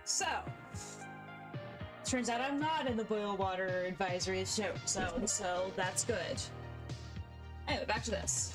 So, turns out I'm not in the boil water advisory zone, so that's good. Anyway, back to this.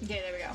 Okay, there we go.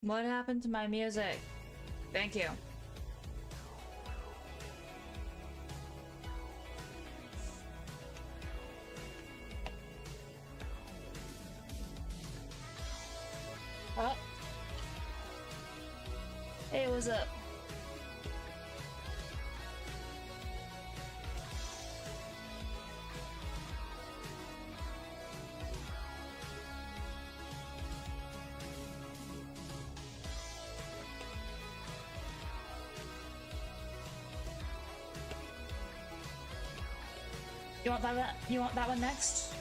What happened to my music? Thank you. Oh. Hey, what's up? You want that? You want that one next?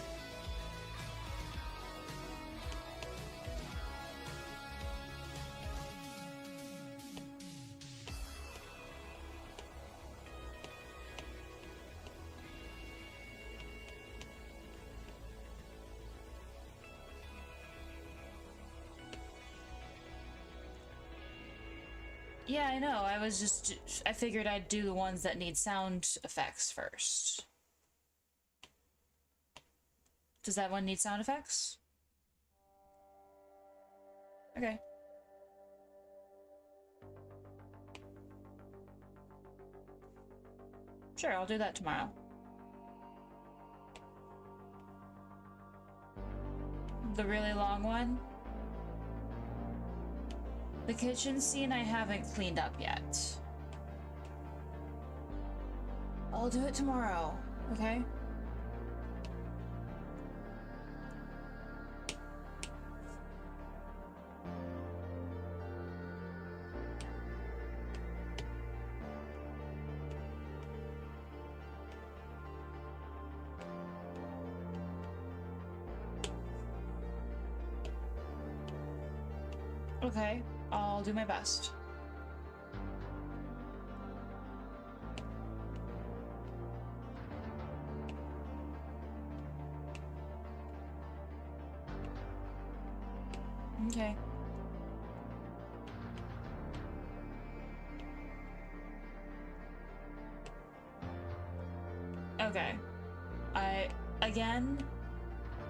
Yeah, I know. I figured I'd do the ones that need sound effects first. Does that one need sound effects? Okay. Sure, I'll do that tomorrow. The really long one? The kitchen scene I haven't cleaned up yet. I'll do it tomorrow, okay? Okay, I'll do my best. Okay. Okay. Again,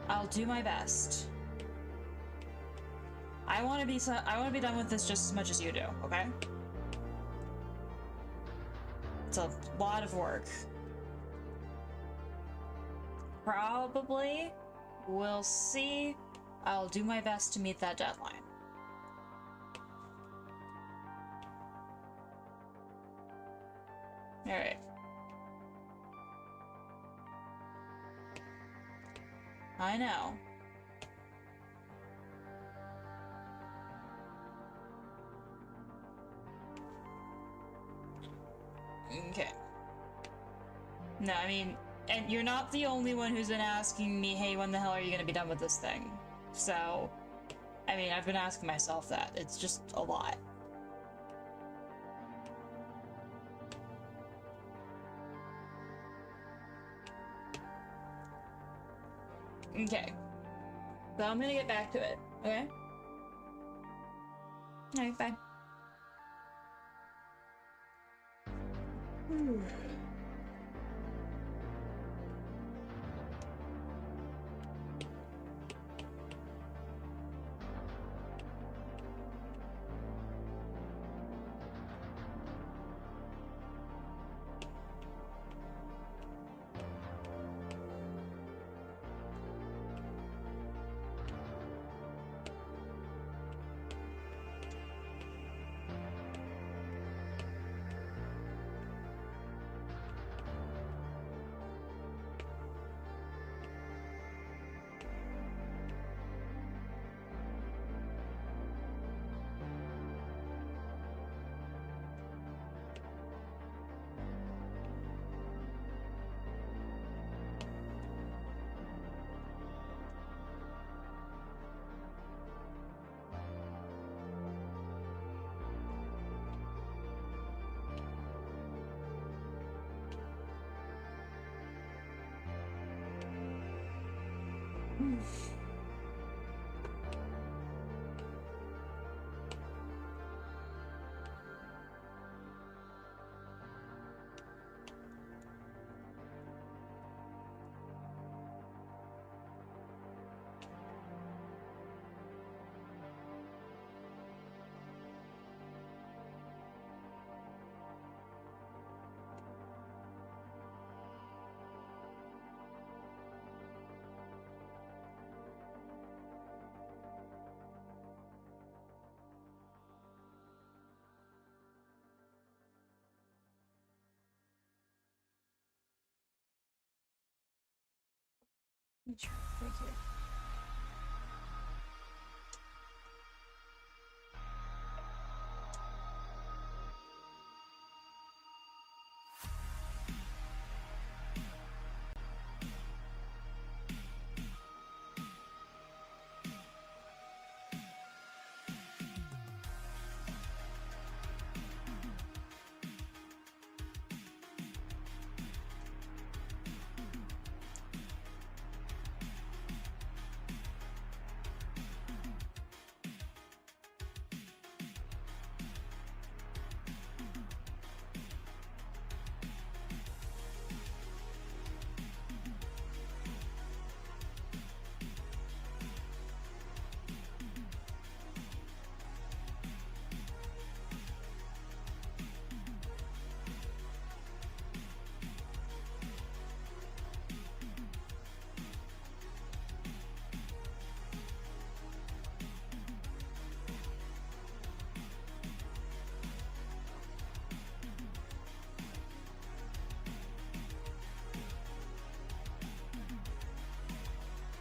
I'll do my best. I want to be done with this just as much as you do, okay? It's a lot of work. Probably. We'll see. I'll do my best to meet that deadline. All right. I know. Okay. No, I mean, and you're not the only one who's been asking me, hey, when the hell are you gonna be done with this thing? So, I mean, I've been asking myself that. It's just a lot. Okay. So I'm gonna get back to it, okay? Alright, bye. Thank you.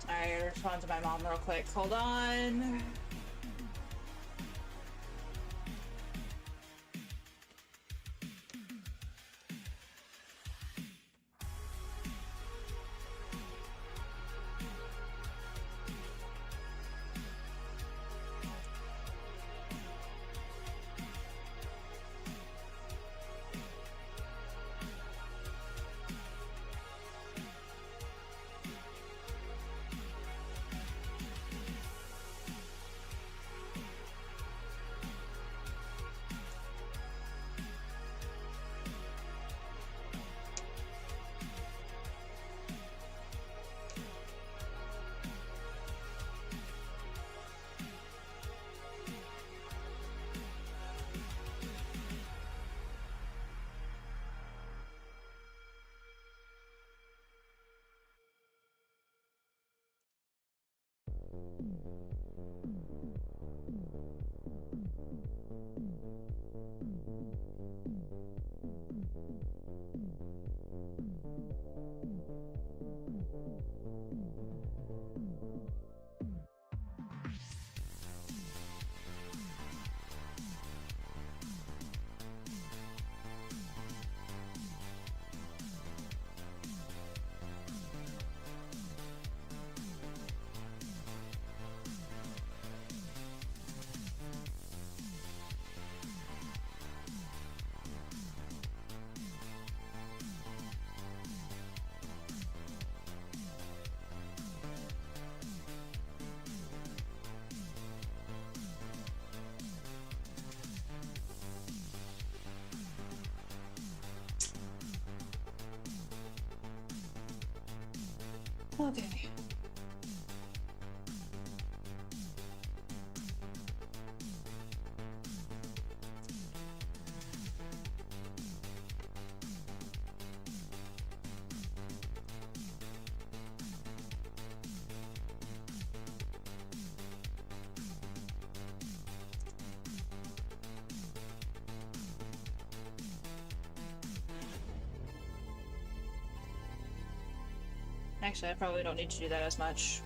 I respond to my mom real quick. Hold on. Okay. Actually, I probably don't need to do that as much.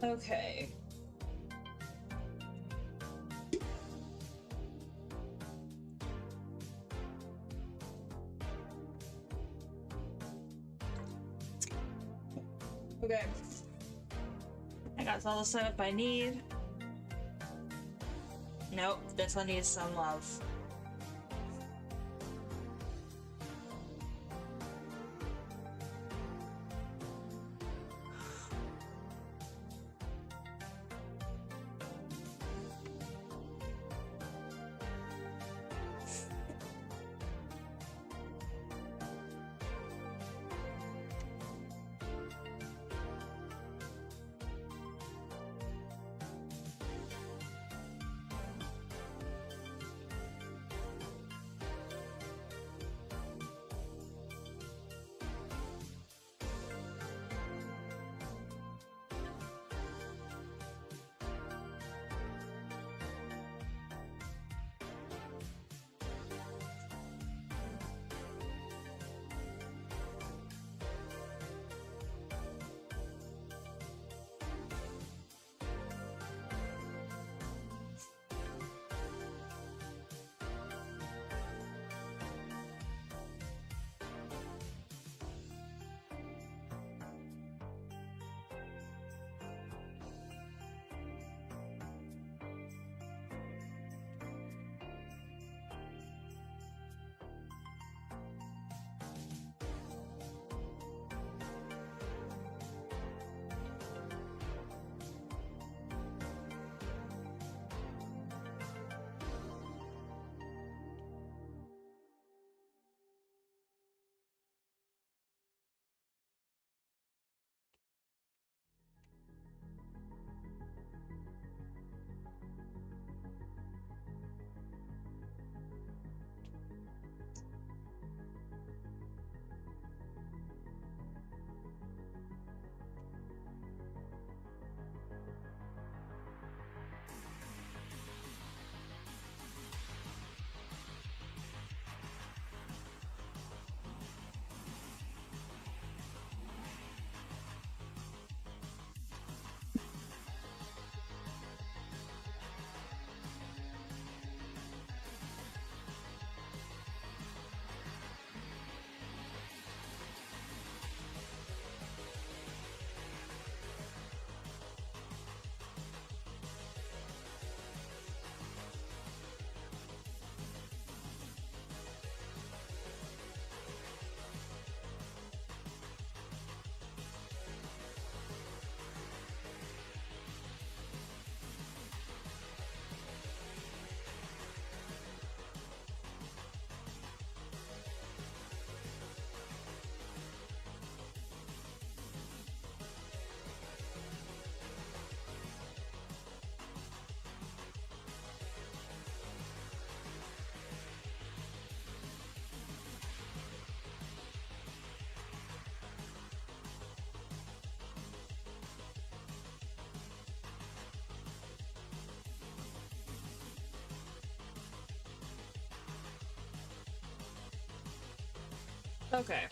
Okay. Okay. I got all the setup I need. Nope, this one needs some love. Okay.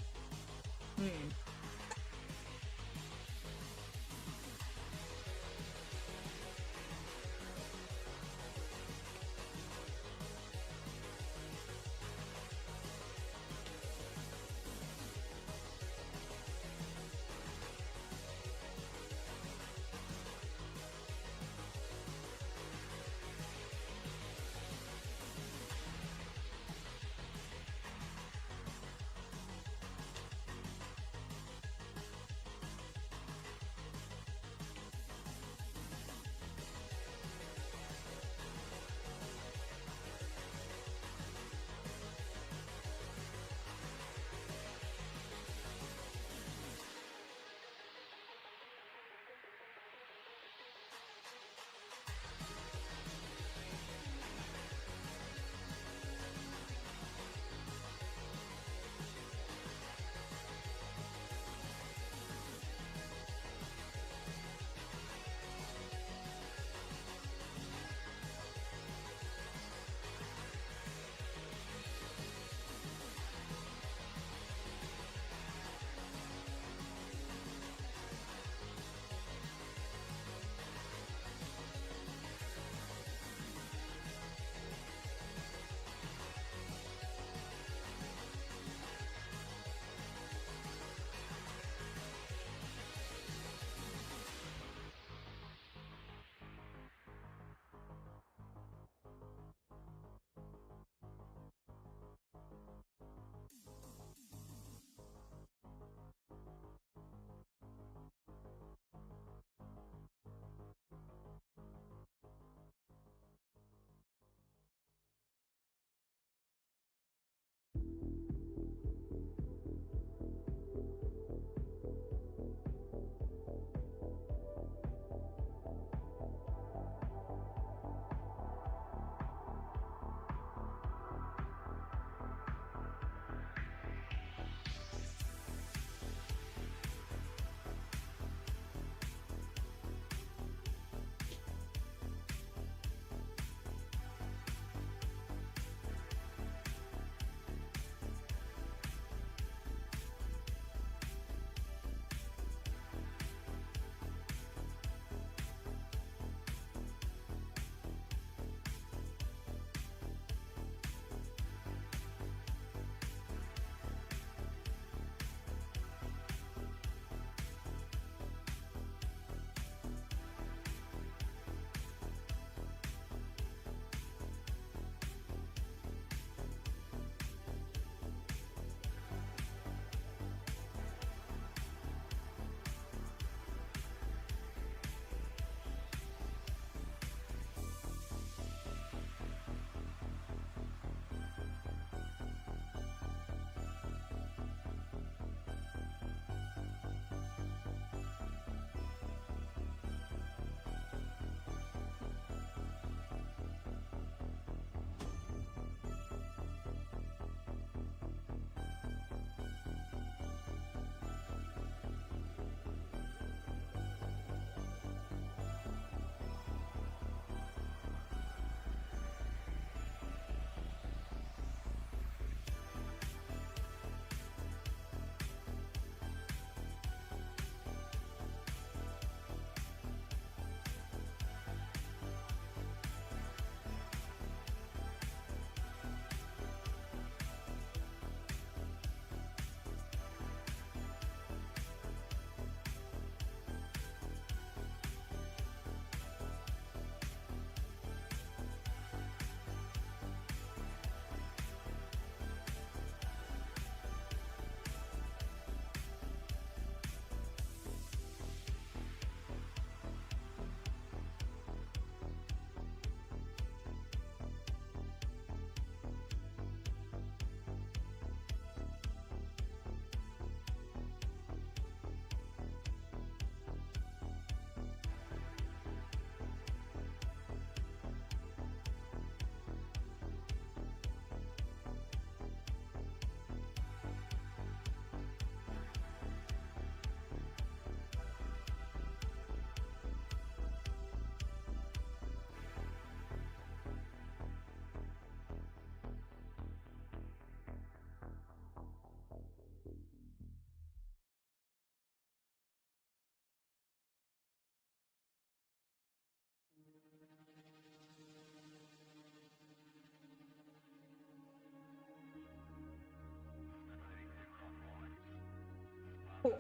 Cool.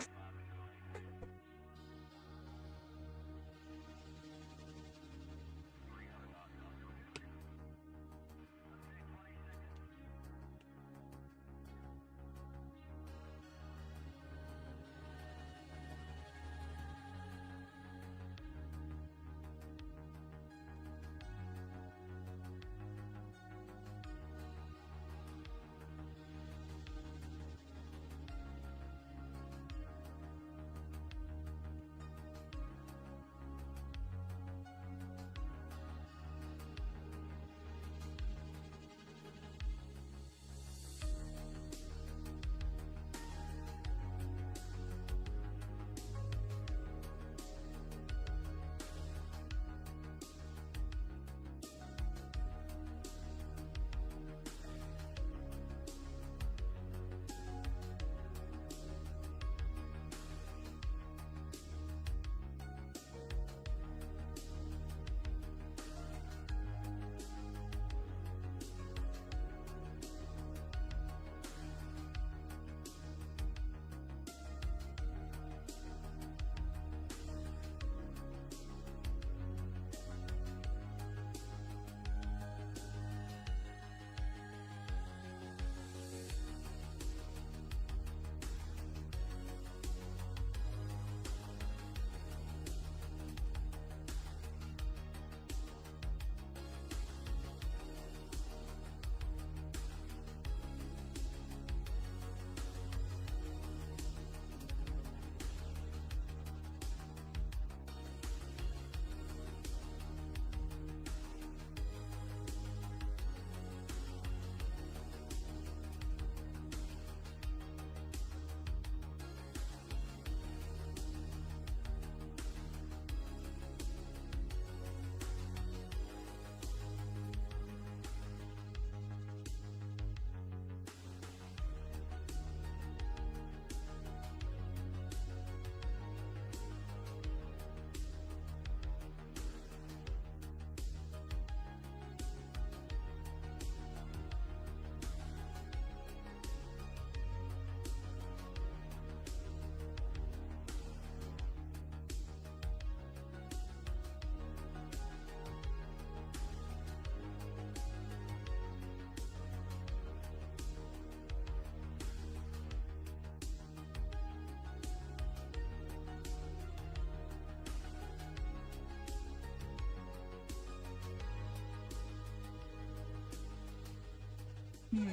Hmm.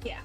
Yeah.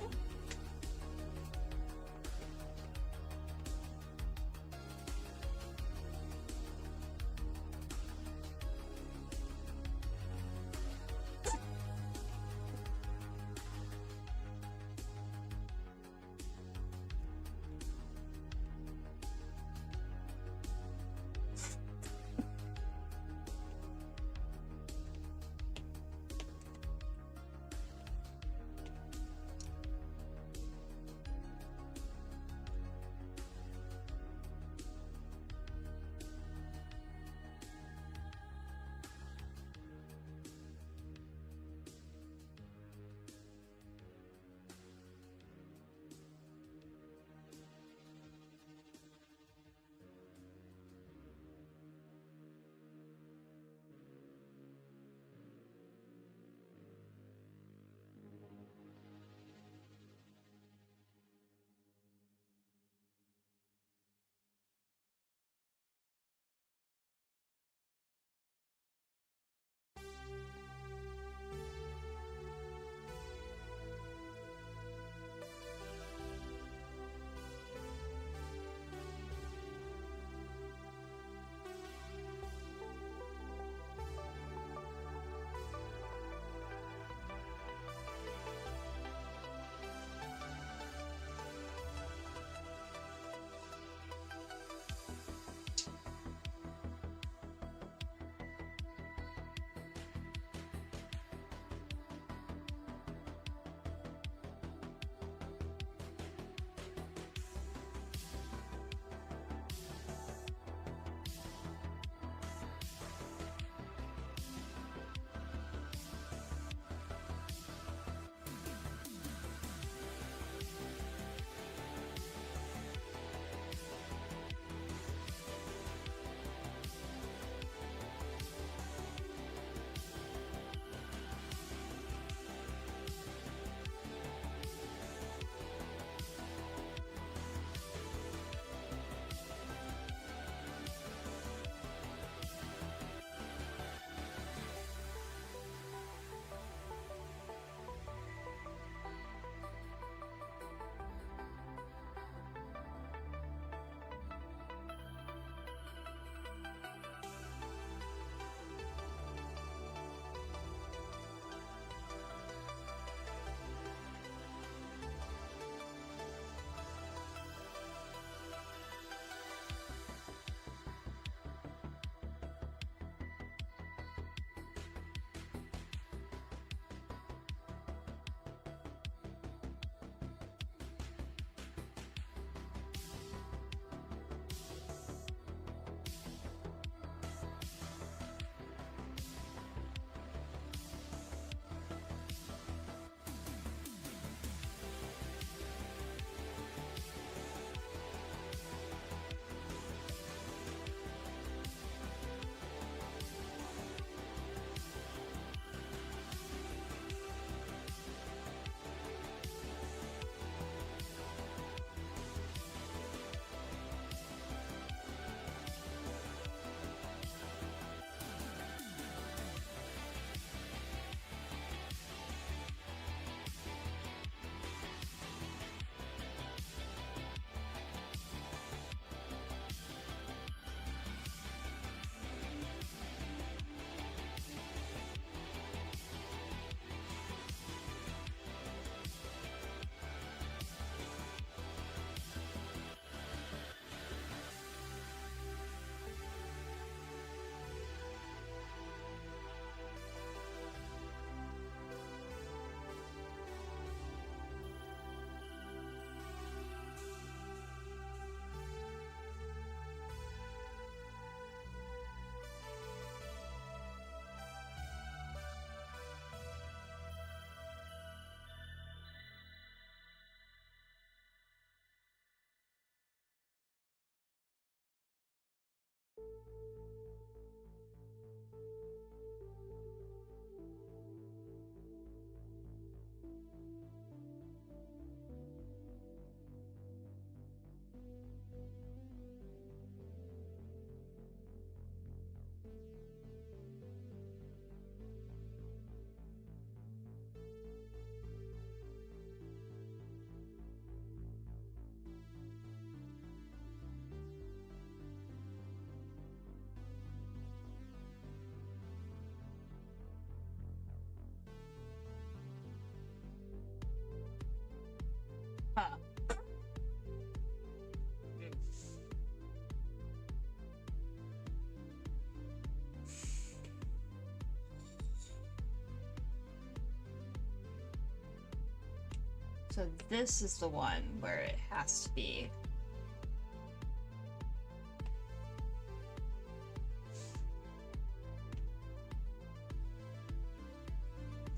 So this is the one where it has to be.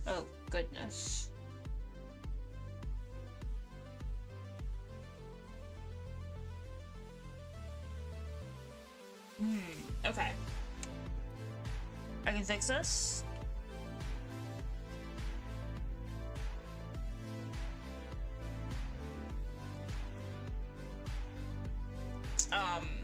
Oh, goodness. Okay. I can fix this. Yeah.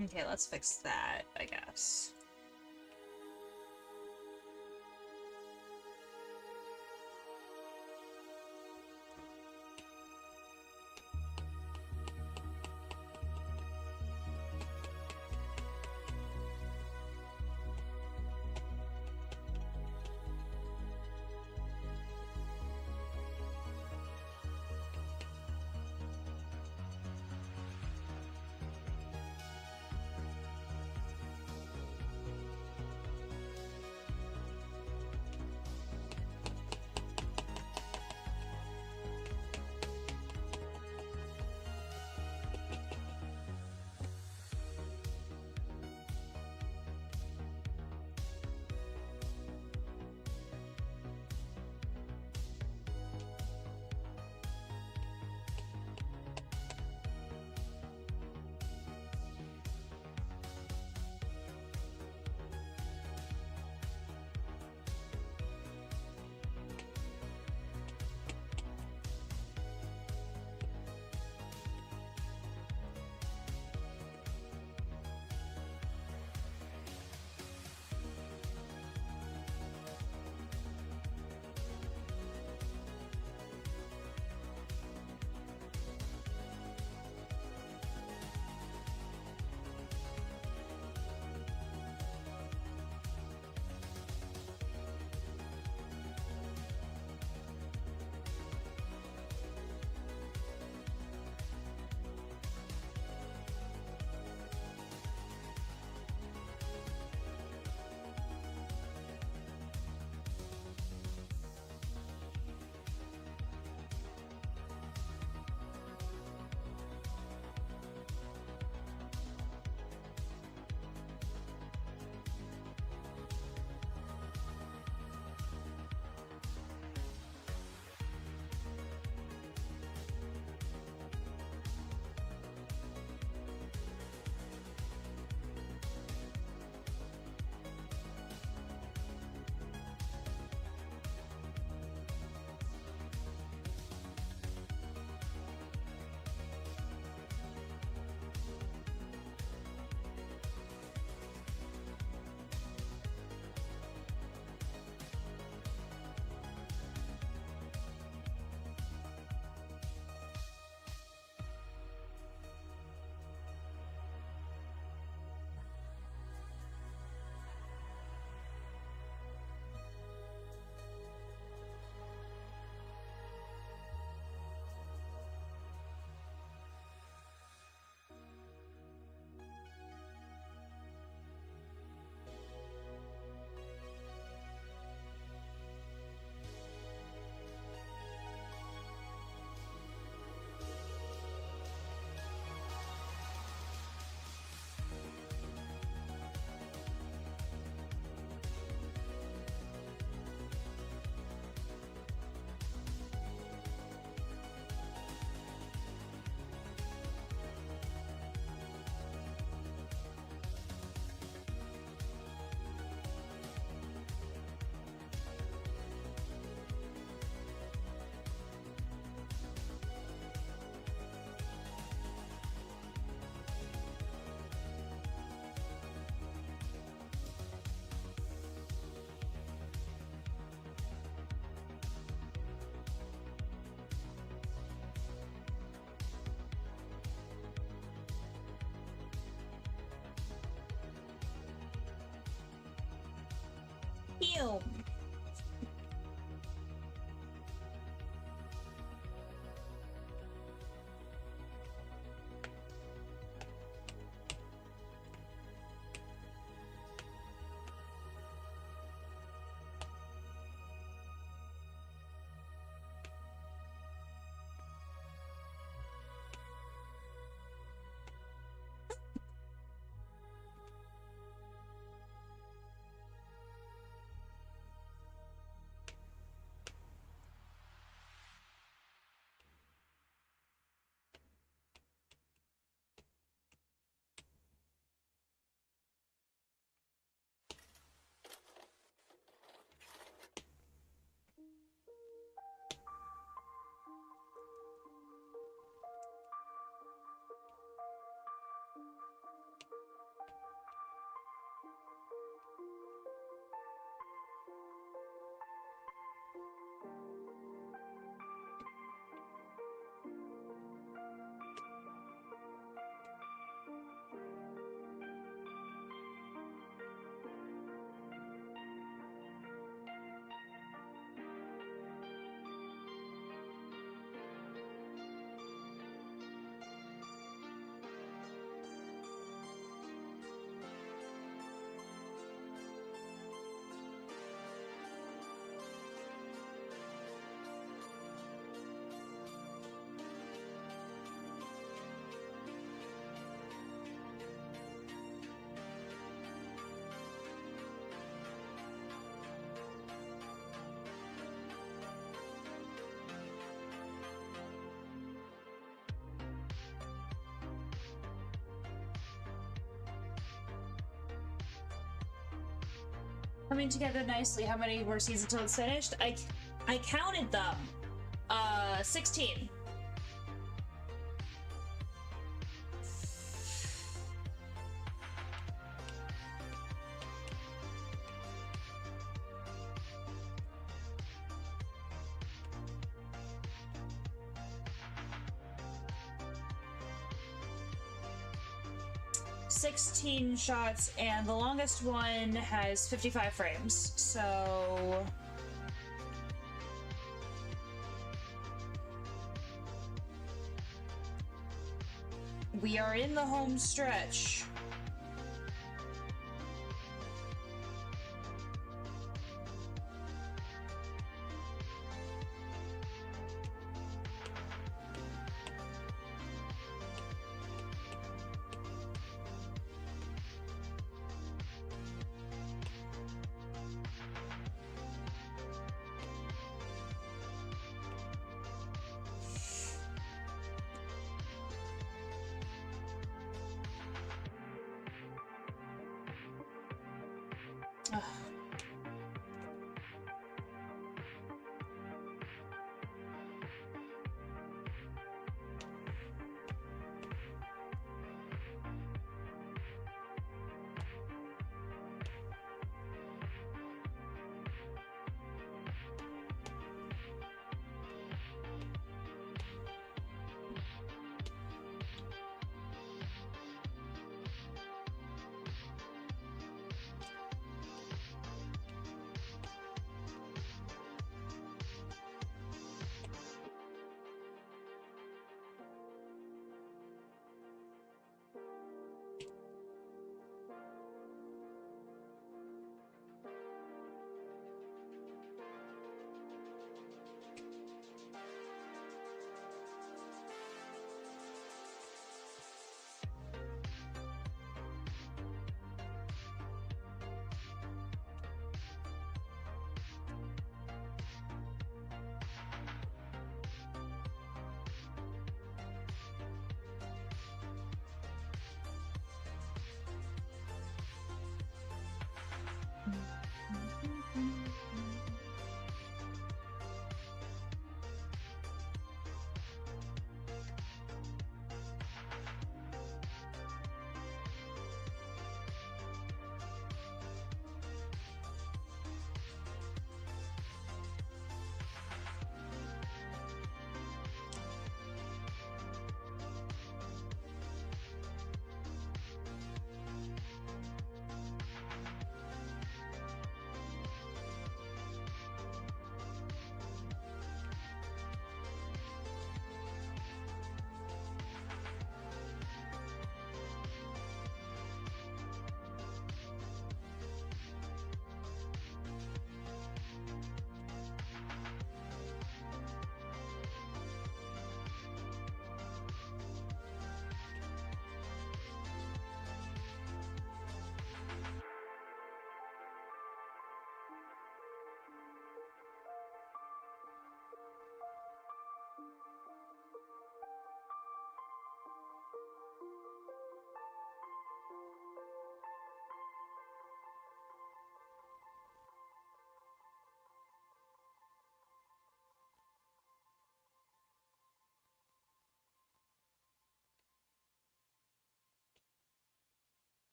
Okay, let's fix that, I guess. Ew. Coming together nicely. How many more scenes until it's finished? I counted them. 16. Shots, and the longest one has 55 frames, so... we are in the home stretch.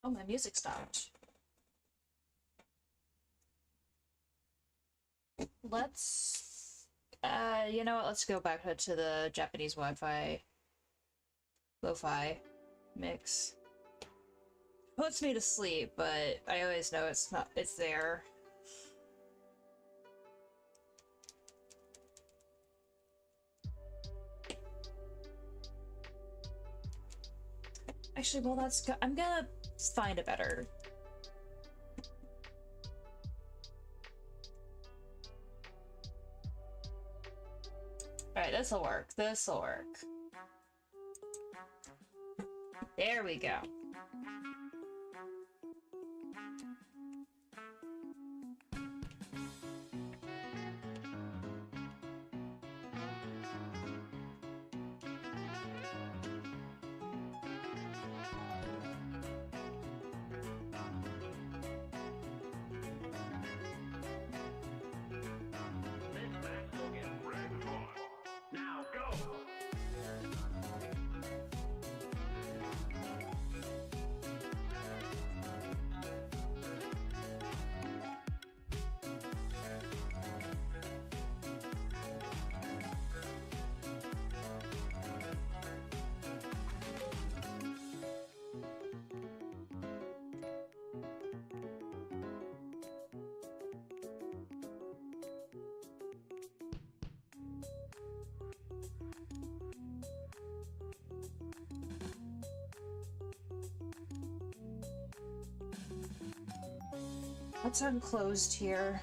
Oh, my music stopped. Let's... you know what? Let's go back to the Japanese Wi-Fi... lo-fi mix. Puts me to sleep, but I always know it's not... it's there. Actually, well, that's good. I'm gonna find a better. Alright, this'll work. This'll work. There we go. What's unclosed here?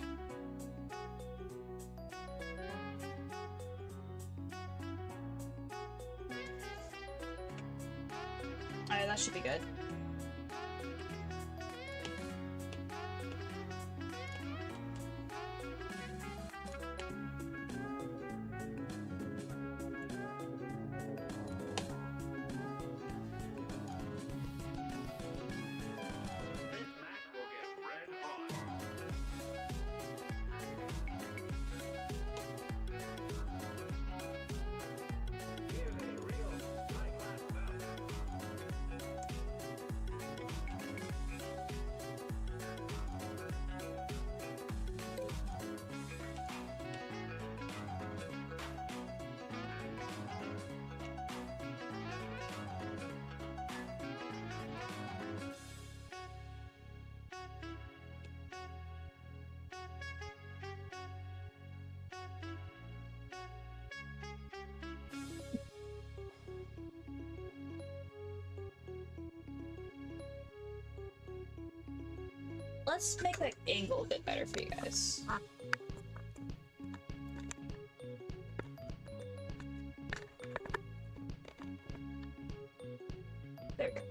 Alright, that should be good. Let's make that angle a bit better for you guys. There we go.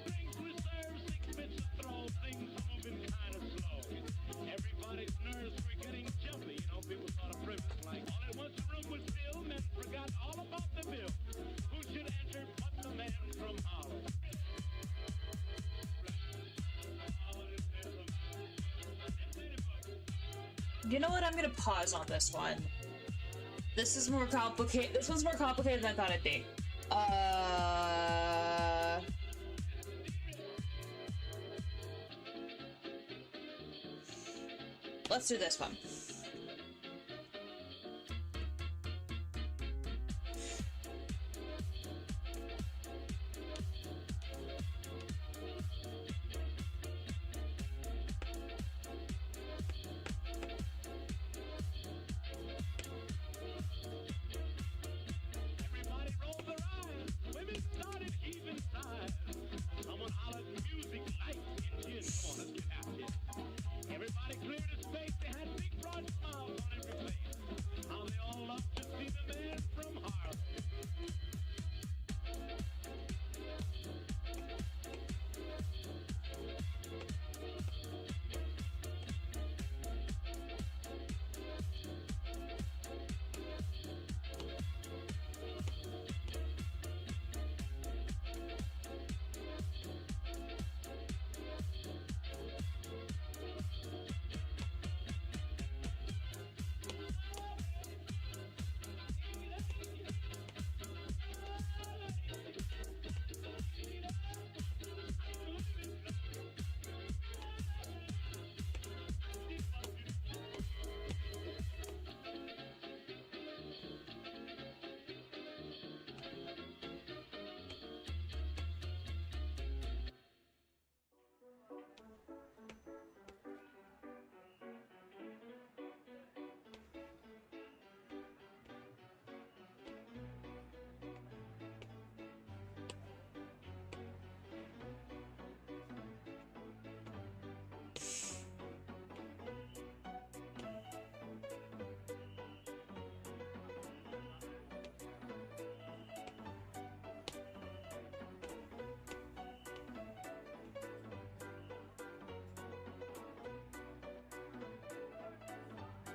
Things reserved, 6 bits of throw, things are moving kind of slow. You know what? I'm gonna pause on this one. This is more complicated. This one's more complicated than I thought it'd be. Let's do this one.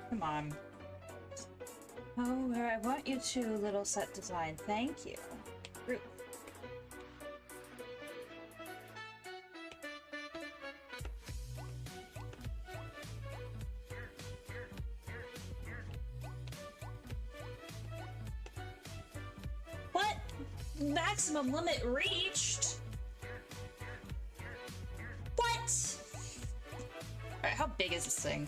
Come on. Oh, where I want you to, little set design. Thank you. Group. What? Maximum limit reached? What? Alright, how big is this thing?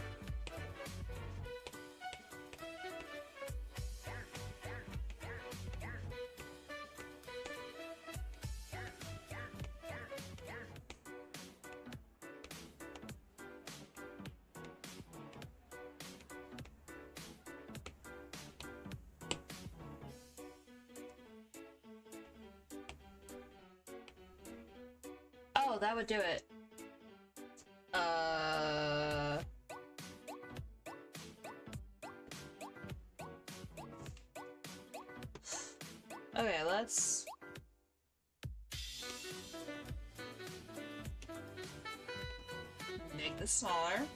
Oh, that would do it. Okay, let's... make this smaller.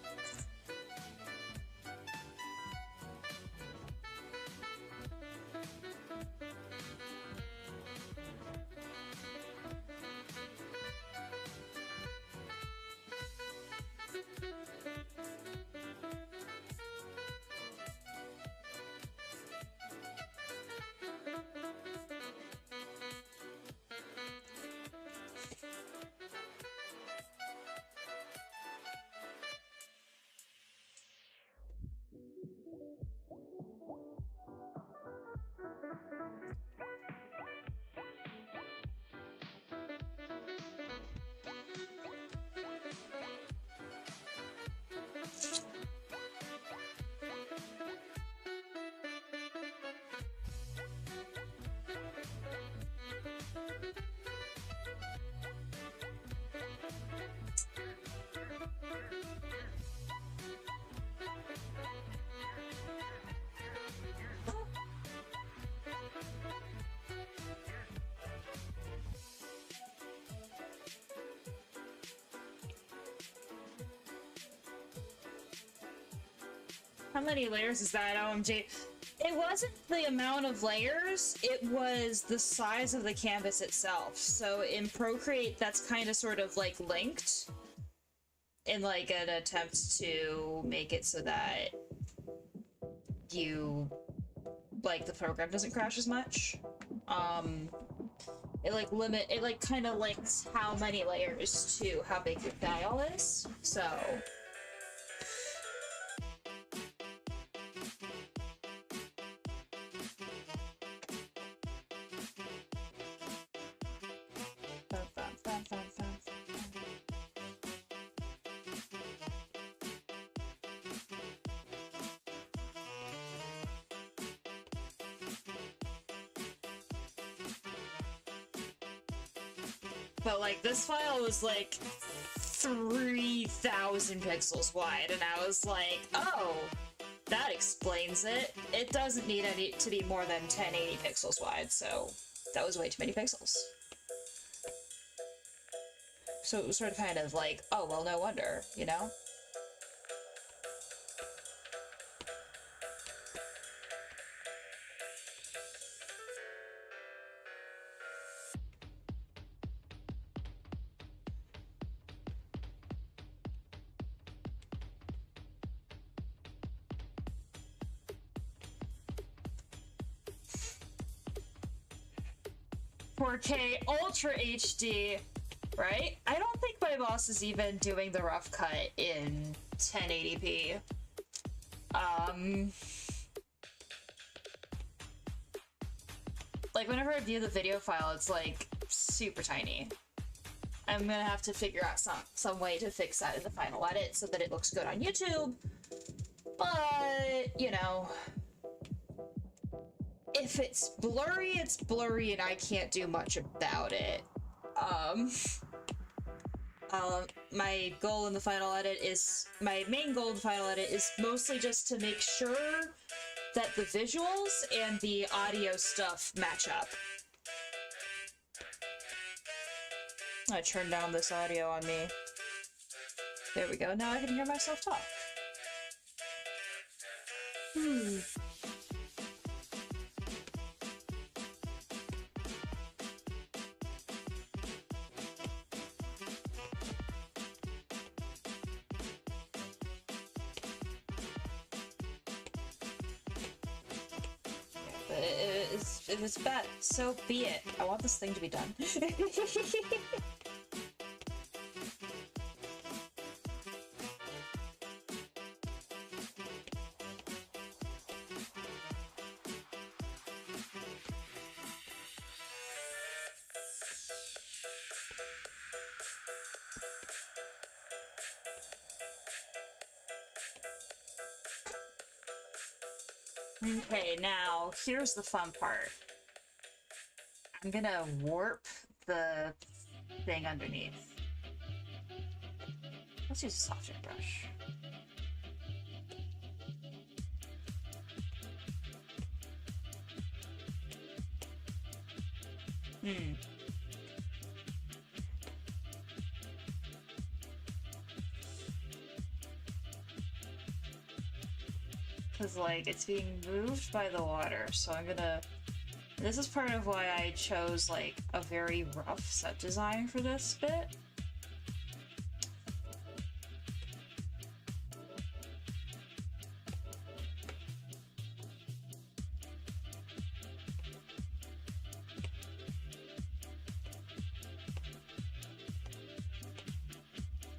How many layers is that, OMG? It wasn't the amount of layers, it was the size of the canvas itself. So in Procreate, that's kind of sort of like linked in like an attempt to make it so that you, like, the program doesn't crash as much. It like kind of links how many layers to how big your file is, so. But, like, this file was, like, 3,000 pixels wide, and I was like, oh, that explains it. It doesn't need to be more than 1080 pixels wide, so that was way too many pixels. So it was sort of kind of like, oh, well, no wonder, you know? 4K Ultra HD, right? I don't think my boss is even doing the rough cut in 1080p. Like, whenever I view the video file, it's, like, super tiny. I'm gonna have to figure out some way to fix that in the final edit so that it looks good on YouTube. But, you know, if it's blurry, and I can't do much about it. My goal in the final edit is, my main goal in the final edit is mostly just to make sure that the visuals and the audio stuff match up. I turned down this audio on me. There we go, now I can hear myself talk. If it's bad, so be it. I want this thing to be done. Okay, now, here's the fun part. I'm gonna warp the thing underneath. Let's use a softer brush. Because, like, it's being moved by the water, so I'm gonna... This is part of why I chose, like, a very rough set design for this bit.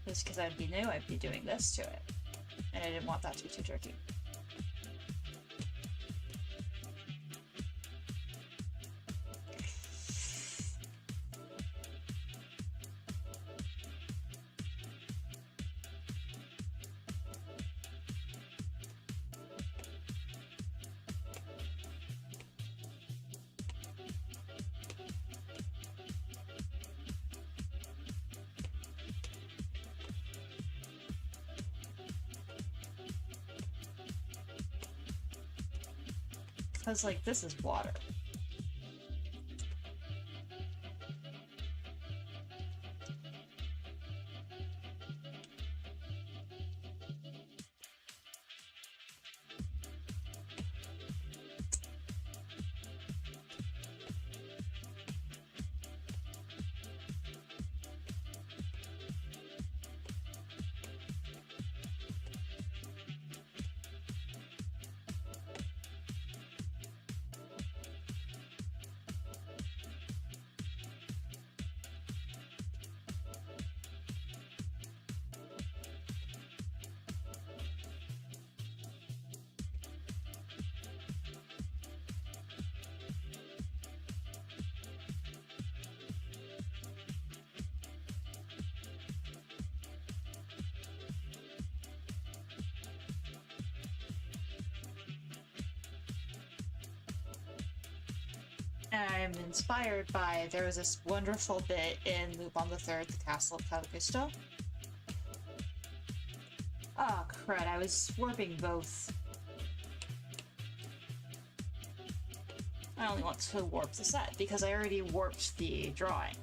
Just because I'd be new, I'd be doing this to it. And I didn't want that to be too tricky. Because, like, this is water. And I'm inspired by, there was this wonderful bit in Lupin the Third, The Castle of Calagusto. Oh crud, I was warping both. I only want to warp the set because I already warped the drawing.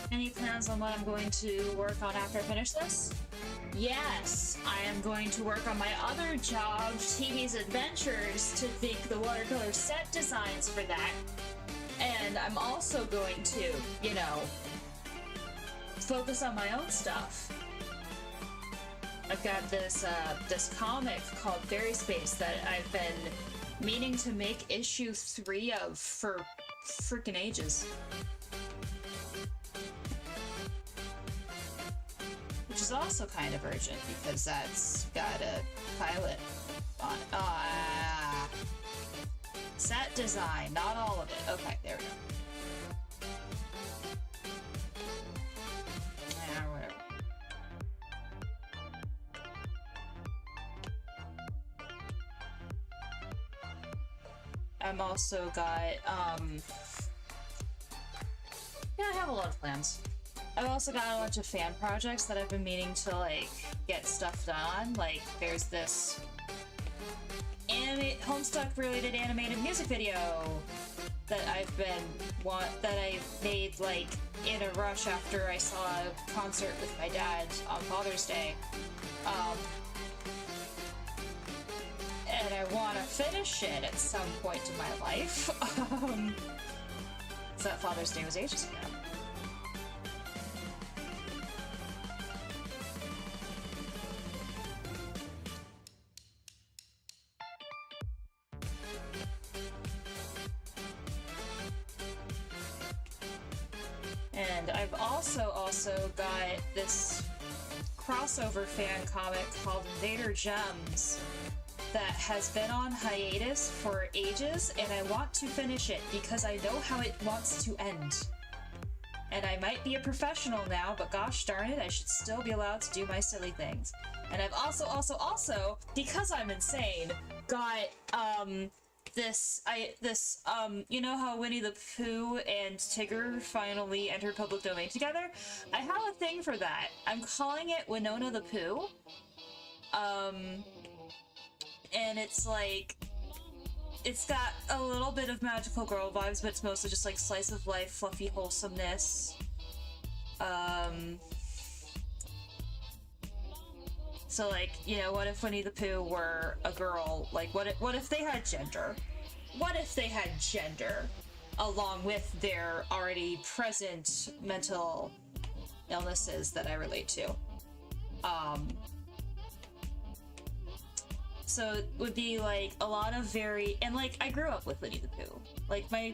Any plans on what I'm going to work on after I finish this? Yes, I am going to work on my other job, TV's Adventures, to think the watercolor set designs for that. And I'm also going to, you know, focus on my own stuff. I've got this this comic called Fairy Space that I've been meaning to make issue 3 of for freaking ages. Which is also kind of urgent because that's got a pilot on it. Ah, set design, not all of it. Okay, there we go. Yeah, whatever. I'm also got, yeah, I have a lot of plans. I've also got a bunch of fan projects that I've been meaning to, like, get stuff done. Like, there's this Homestuck-related animated music video that that I made, like, in a rush after I saw a concert with my dad on Father's Day. And I want to finish it at some point in my life. So that Father's Day was ages ago. And I've also got this crossover fan comic called Invader Gems that has been on hiatus for ages, and I want to finish it because I know how it wants to end. And I might be a professional now, but gosh darn it, I should still be allowed to do my silly things. And I've also, because I'm insane, got, you know how Winnie the Pooh and Tigger finally entered public domain together? I have a thing for that. I'm calling it Winona the Pooh. And it's like, it's got a little bit of magical girl vibes, but it's mostly just like slice of life, fluffy wholesomeness. So like, you know, what if Winnie the Pooh were a girl? Like, what if they had gender? What if they had gender along with their already present mental illnesses that I relate to? So it would be like a lot of and like I grew up with Winnie the Pooh. Like my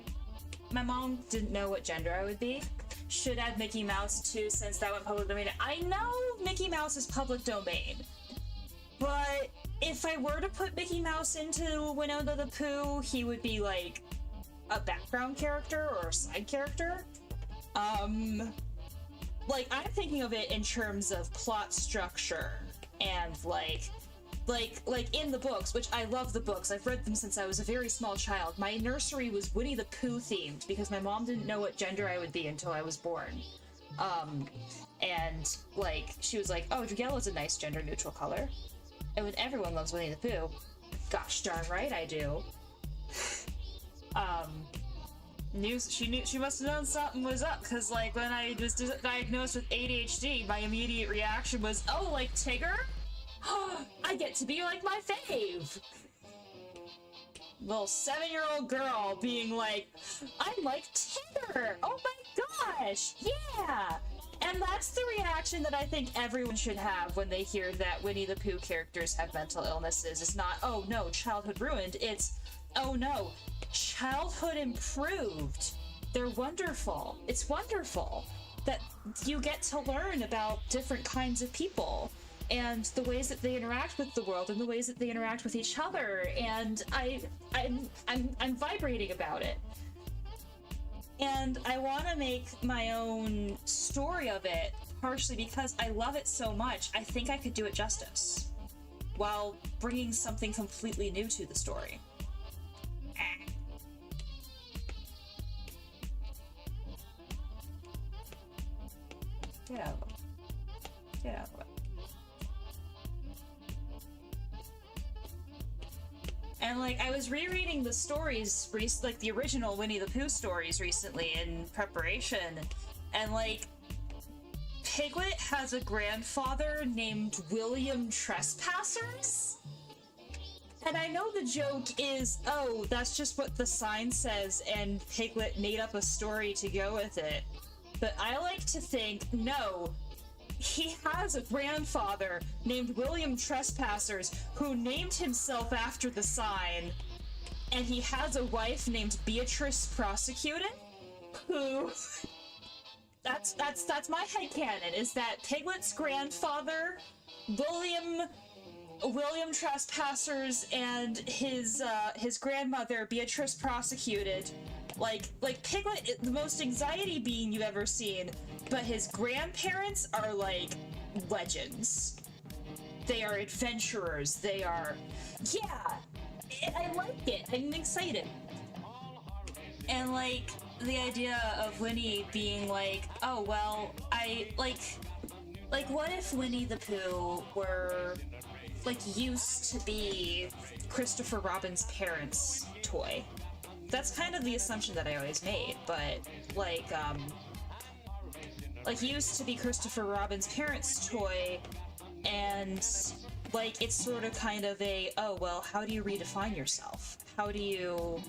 mom didn't know what gender I would be. Should add Mickey Mouse too, since that went public domain. I know Mickey Mouse is public domain, but if I were to put Mickey Mouse into Winona the Pooh, he would be like a background character or a side character. Like I'm thinking of it in terms of plot structure and like in the books, which I love the books. I've read them since I was a very small child. My nursery was Winnie the Pooh themed because my mom didn't know what gender I would be until I was born. And like she was like, "Oh, yellow's a nice gender neutral color." And when everyone loves Winnie the Pooh. Gosh darn right I do. She must have known something was up, because, like, when I was diagnosed with ADHD, my immediate reaction was, oh, like Tigger? I get to be like my fave! Little 7-year-old girl being like, I like Tigger! Oh my gosh! Yeah! And that's the reaction that I think everyone should have when they hear that Winnie the Pooh characters have mental illnesses. It's not, oh no, childhood ruined. It's, oh no, childhood improved. They're wonderful. It's wonderful that you get to learn about different kinds of people and the ways that they interact with the world and the ways that they interact with each other. And I'm vibrating about it. And I want to make my own story of it, partially because I love it so much. I think I could do it justice while bringing something completely new to the story. Get out of the way. Get out of the way. And, like, I was rereading the stories, like, the original Winnie the Pooh stories recently in preparation, and, like, Piglet has a grandfather named William Trespassers? And I know the joke is, oh, that's just what the sign says, and Piglet made up a story to go with it. But I like to think, no, he has a grandfather named William Trespassers who named himself after the sign, and he has a wife named Beatrice Prosecuted, who... That's my headcanon, is that Piglet's grandfather, William Trespassers, and his grandmother, Beatrice Prosecuted, like Piglet is the most anxiety being you've ever seen, but his grandparents are, like, legends. They are adventurers. They are... Yeah! I like it. I'm excited. And, like, the idea of Winnie being like, oh, well, like, what if Winnie the Pooh were, like, used to be Christopher Robin's parents' toy? That's kind of the assumption that I always made, but, like, used to be Christopher Robin's parents' toy, and, like, it's sort of kind of a, oh, well, how do you redefine yourself? How do you,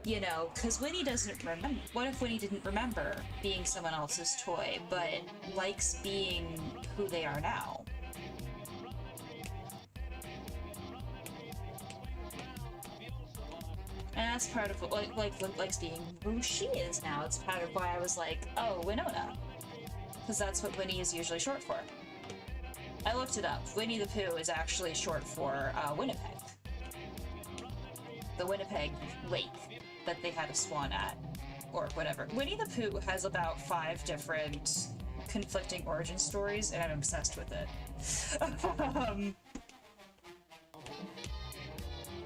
you know, because Winnie doesn't remember. What if Winnie didn't remember being someone else's toy, but likes being who they are now? And that's part of what, likes being who she is now. It's part of why I was like, oh, Winona. Because that's what Winnie is usually short for. I looked it up. Winnie the Pooh is actually short for Winnipeg. The Winnipeg Lake that they had a swan at, or whatever. Winnie the Pooh has about 5 different conflicting origin stories, and I'm obsessed with it.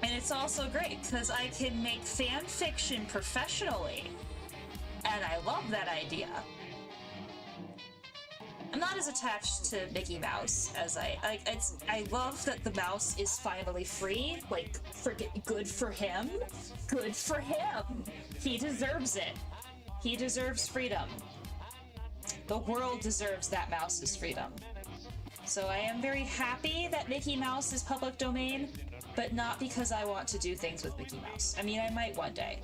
And it's also great, because I can make fan fiction professionally, and I love that idea. I'm not as attached to Mickey Mouse as I love that the mouse is finally free. Like, good for him. Good for him. He deserves it. He deserves freedom. The world deserves that mouse's freedom. So I am very happy that Mickey Mouse is public domain, but not because I want to do things with Mickey Mouse. I mean, I might one day.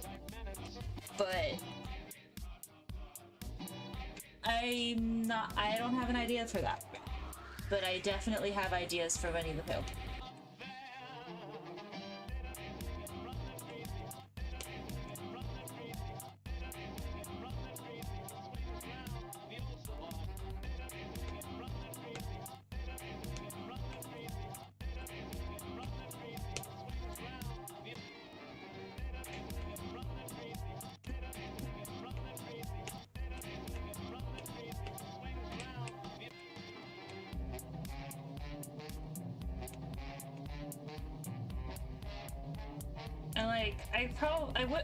But I don't have an idea for that. But I definitely have ideas for Winnie the Pooh. And, like,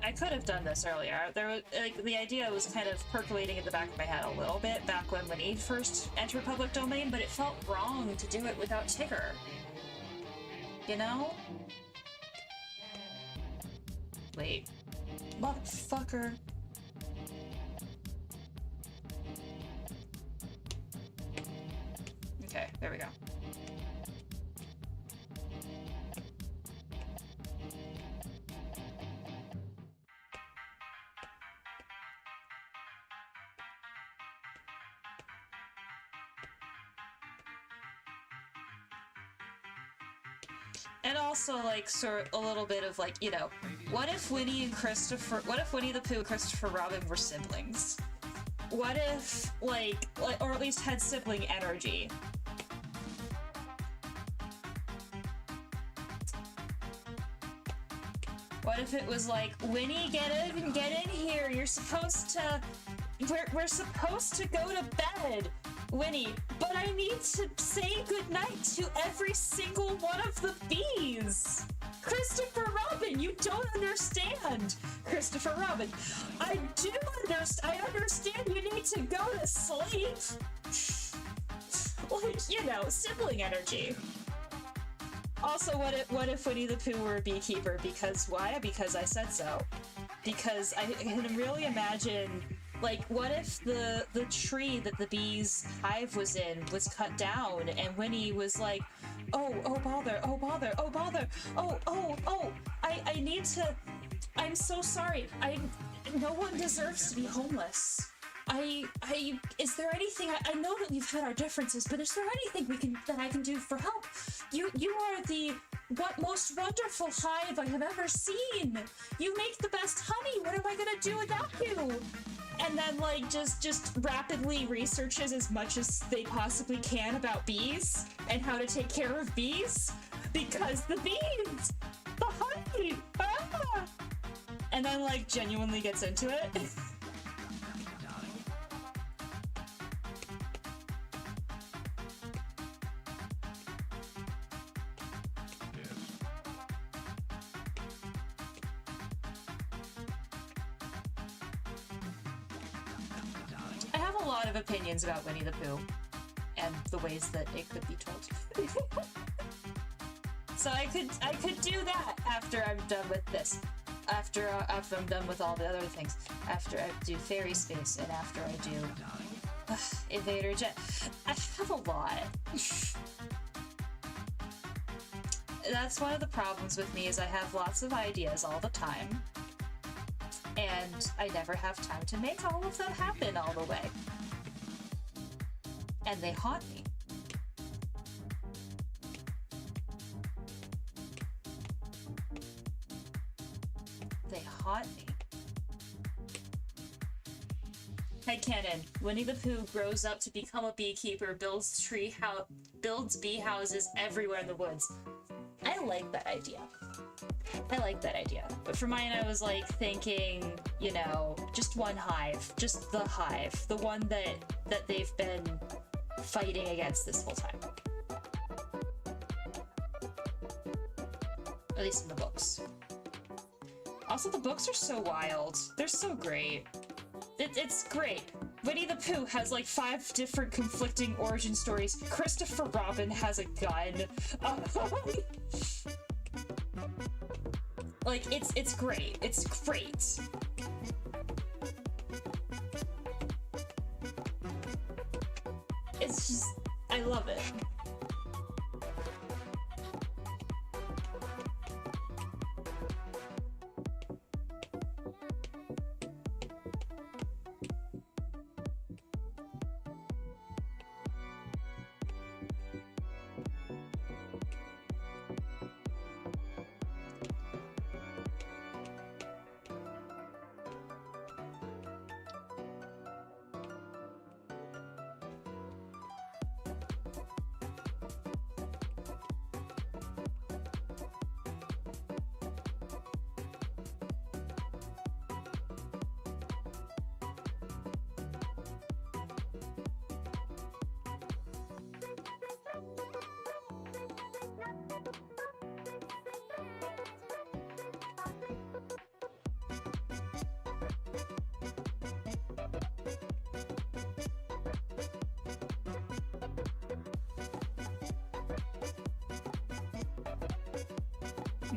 I could have done this earlier. There was, like, the idea was kind of percolating in the back of my head a little bit back when Winnie first entered public domain, but it felt wrong to do it without Tigger. You know? Wait. Motherfucker. Okay, there we go. And also, like, sort of a little bit of, like, you know, what if Winnie the Pooh and Christopher Robin were siblings? What if, like, or at least had sibling energy? What if it was like, Winnie, get in here, you're supposed to, we're supposed to go to bed, Winnie, but I need to say goodnight to every single one of the bees. Christopher Robin, you don't understand. Christopher Robin, I do understand. I understand you need to go to sleep. Like, you know, sibling energy. Also, what if Winnie the Pooh were a beekeeper? Because why? Because I said so. Because I can really imagine, like, what if the tree that the bees' hive was in was cut down, and Winnie was like, oh bother, oh bother, oh bother, oh, I need to, I'm so sorry, no one deserves to be homeless. Is there anything, I know that we've had our differences, but is there anything that I can do for help? You are the most wonderful hive I have ever seen. You make the best honey. What am I gonna do without you? And then, like, just rapidly researches as much as they possibly can about bees and how to take care of bees, because the bees, the honey, ah! And then, like, genuinely gets into it. I have a lot of opinions about Winnie the Pooh and the ways that it could be told. So I could do that after I'm done with this. After I'm done with all the other things. After I do Fairy Space and after I do Invader Jet. I have a lot. That's one of the problems with me, is I have lots of ideas all the time. And I never have time to make all of them happen all the way. And they haunt me. They haunt me. Headcanon. Winnie the Pooh grows up to become a beekeeper, builds bee houses everywhere in the woods. I like that idea. I like that idea. But for mine, I was like thinking, you know, just one hive. Just the hive. The one that they've been fighting against this whole time. At least in the books. Also, the books are so wild. They're so great. It's great. Winnie the Pooh has like 5 different conflicting origin stories. Christopher Robin has a gun. Like, it's great. It's great. It's just, I love it.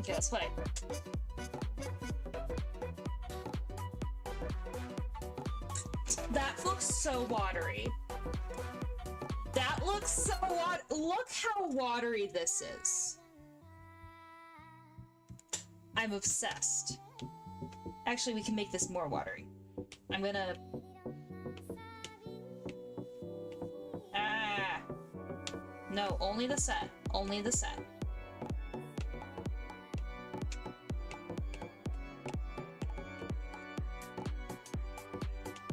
Okay, let's play. That looks so watery. That looks so look how watery this is. I'm obsessed. Actually, we can make this more watery. I'm gonna... Ah! No, only the set. Only the set.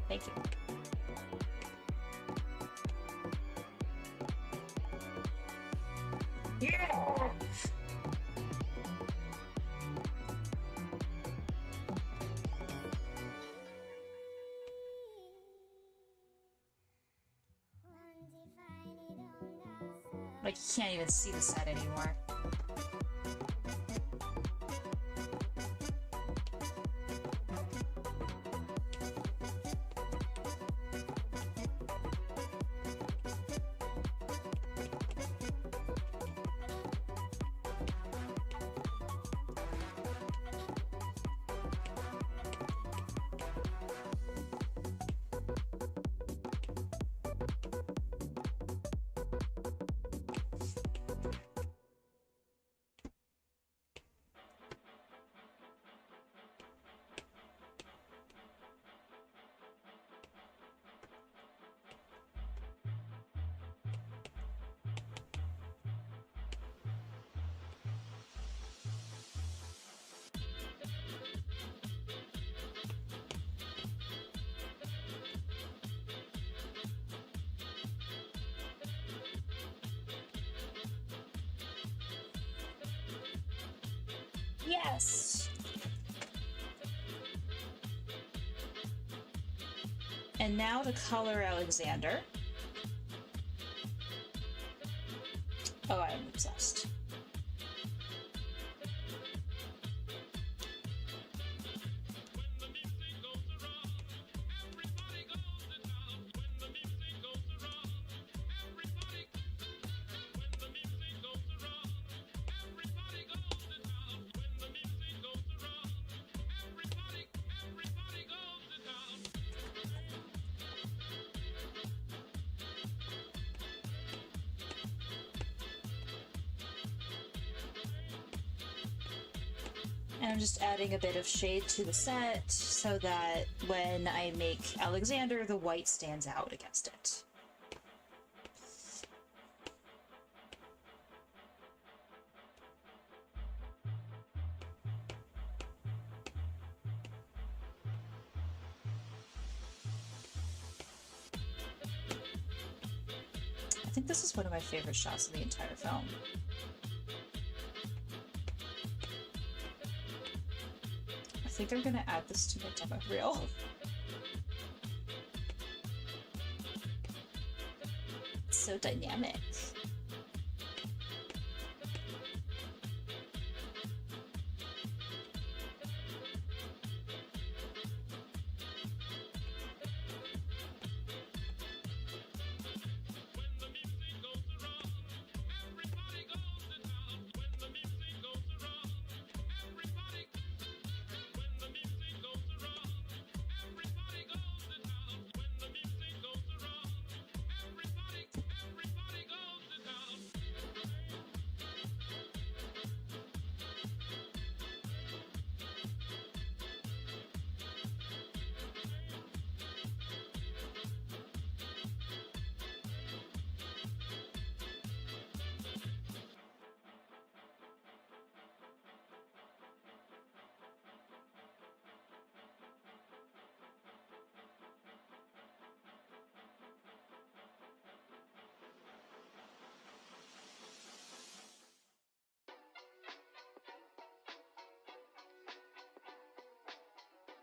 Thank you. Yeah! Like, you can't even see the set anymore. Yes! And now to color Alexander. Oh, I'm obsessed. And I'm just adding a bit of shade to the set so that when I make Alexander, the white stands out against it. I think this is one of my favorite shots in the entire film. I think I'm gonna add this to my demo reel. It's so dynamic.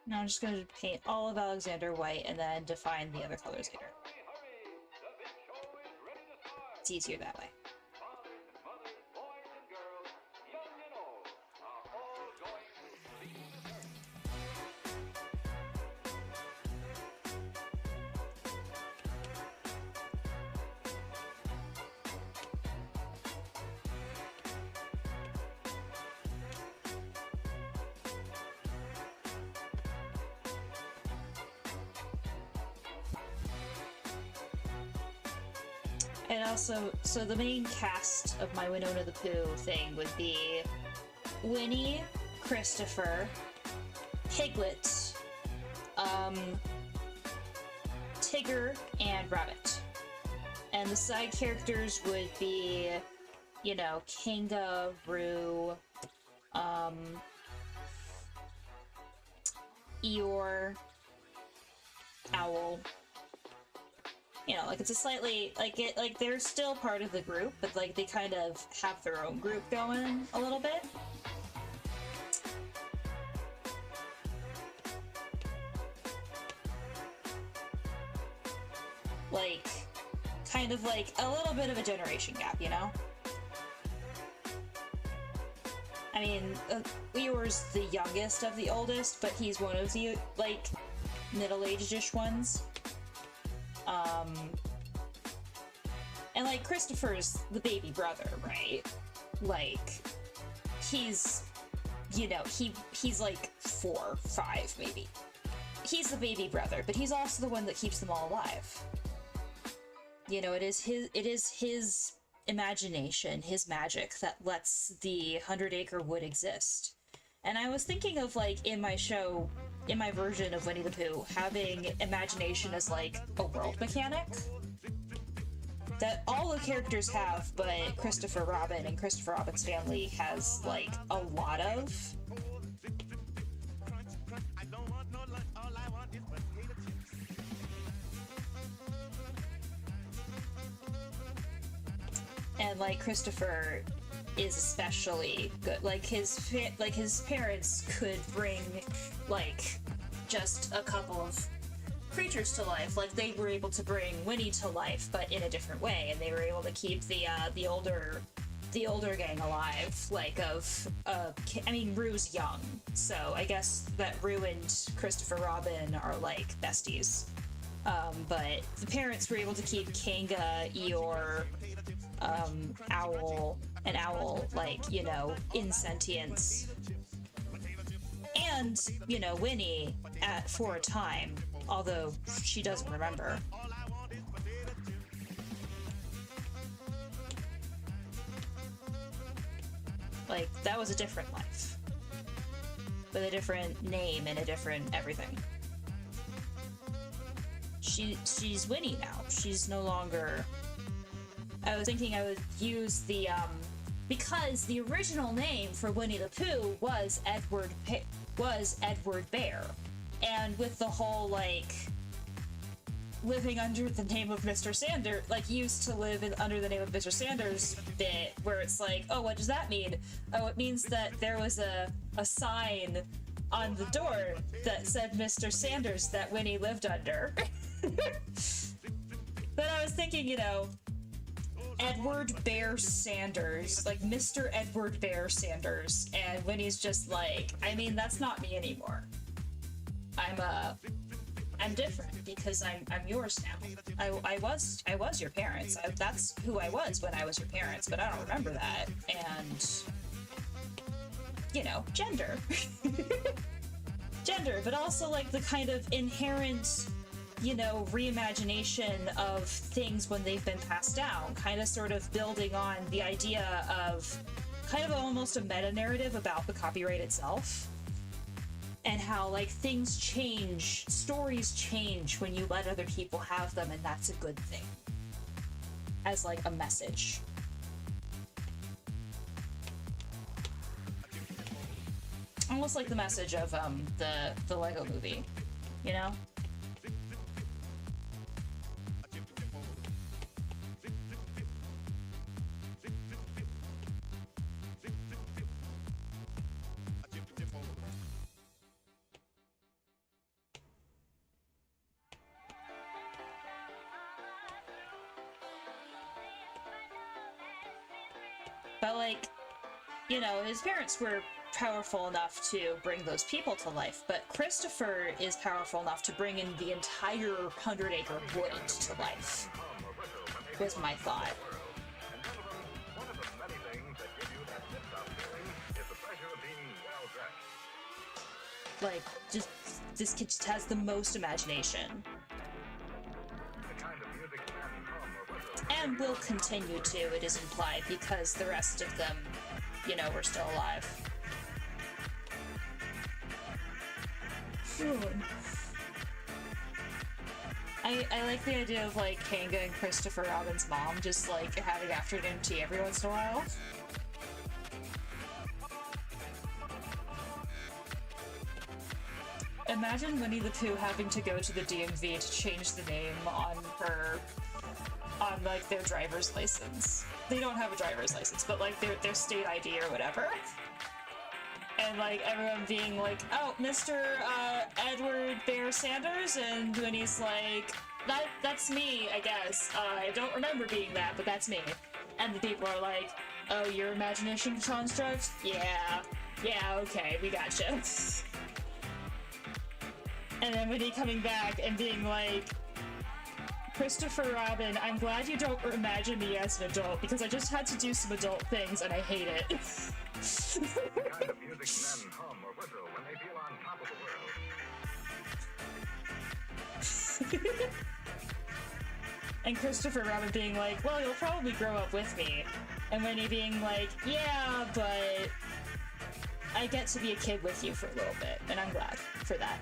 Now I'm just going to paint all of Alexander white and then define the other colors later. It's easier that way. And also, so the main cast of my Winona the Pooh thing would be Winnie, Christopher, Piglet, Tigger, and Rabbit. And the side characters would be, you know, Kanga, Roo, Eeyore, Owl. You know, like, it's a slightly, like, they're still part of the group, but, like, they kind of have their own group going a little bit. Like, kind of like a little bit of a generation gap, you know? I mean, Eeyore's the youngest of the oldest, but he's one of the, like, middle-aged-ish ones. And, like, Christopher's the baby brother, right? Like, he's, you know, he's like 4, 5, maybe. He's the baby brother, but he's also the one that keeps them all alive. You know, it is his imagination, his magic, that lets the 100-acre wood exist. And I was thinking of, like, in my show, in my version of Winnie the Pooh, having imagination as, like, a world mechanic that all the characters have, but Christopher Robin and Christopher Robin's family has, like, a lot of. And, like, Christopher is especially good. Like, his parents could bring, like, just a couple of creatures to life. Like, they were able to bring Winnie to life, but in a different way, and they were able to keep the older gang alive. Like, I mean, Rue's young, so I guess that Rue and Christopher Robin are, like, besties. But the parents were able to keep Kanga, Eeyore, Owl, and Owl, like, you know, in sentience. And, you know, Winnie for a time, although she doesn't remember. Like, that was a different life. With a different name and a different everything. She's Winnie now. She's no longer... I was thinking I would use the, because the original name for Winnie the Pooh was Edward Bear. And with the whole, like, living under the name of Mr. Sanders, like, used to live under the name of Mr. Sanders bit, where it's like, oh, what does that mean? Oh, it means that there was a sign on the door that said Mr. Sanders that Winnie lived under. But I was thinking, you know, Edward Bear Sanders, like Mr. Edward Bear Sanders, and Winnie's just like, I mean, that's not me anymore. I'm different because I'm yours now. I was your parents. That's who I was when I was your parents, but I don't remember that. And, you know, gender. Gender, but also, like, the kind of inherent, you know, reimagination of things when they've been passed down, kind of sort of building on the idea of kind of almost a meta-narrative about the copyright itself, and how, like, things change, stories change when you let other people have them, and that's a good thing, as, like, a message. Almost like the message of the Lego movie, you know? But, like, you know, his parents were powerful enough to bring those people to life, but Christopher is powerful enough to bring in the entire 100-acre wood to life, was my thought. Like, just, this kid just has the most imagination. and will continue to, it is implied, because the rest of them, you know, were still alive. I like the idea of, like, Kanga and Christopher Robin's mom just, like, having afternoon tea every once in a while. Imagine Winnie the Pooh having to go to the DMV to change the name on like, their driver's license. They don't have a driver's license, but, like, their state ID or whatever. And, like, everyone being like, oh, Mr. Edward Bear Sanders, and Winnie's like, that's me, I guess. I don't remember being that, but that's me. And the people are like, oh, your imagination construct? Yeah, okay, we gotcha. And then Winnie coming back and being like, Christopher Robin, I'm glad you don't imagine me as an adult, because I just had to do some adult things and I hate it. The kind of music men hum or whistle when they feel on top of the world. And Christopher Robin being like, well, you'll probably grow up with me. And Winnie being like, yeah, but I get to be a kid with you for a little bit, and I'm glad for that.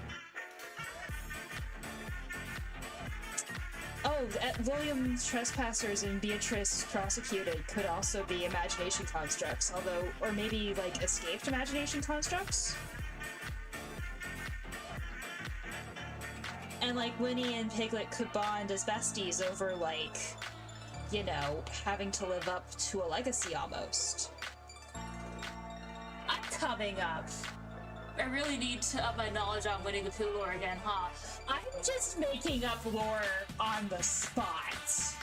Oh, William Trespassers and Beatrice Prosecuted could also be imagination constructs, although, or maybe, like, escaped imagination constructs? And, like, Winnie and Piglet could bond as besties over, like, you know, having to live up to a legacy almost. I'm coming up. I really need to up my knowledge on Winnie the Pooh lore again, huh? I'm just making up lore on the spot.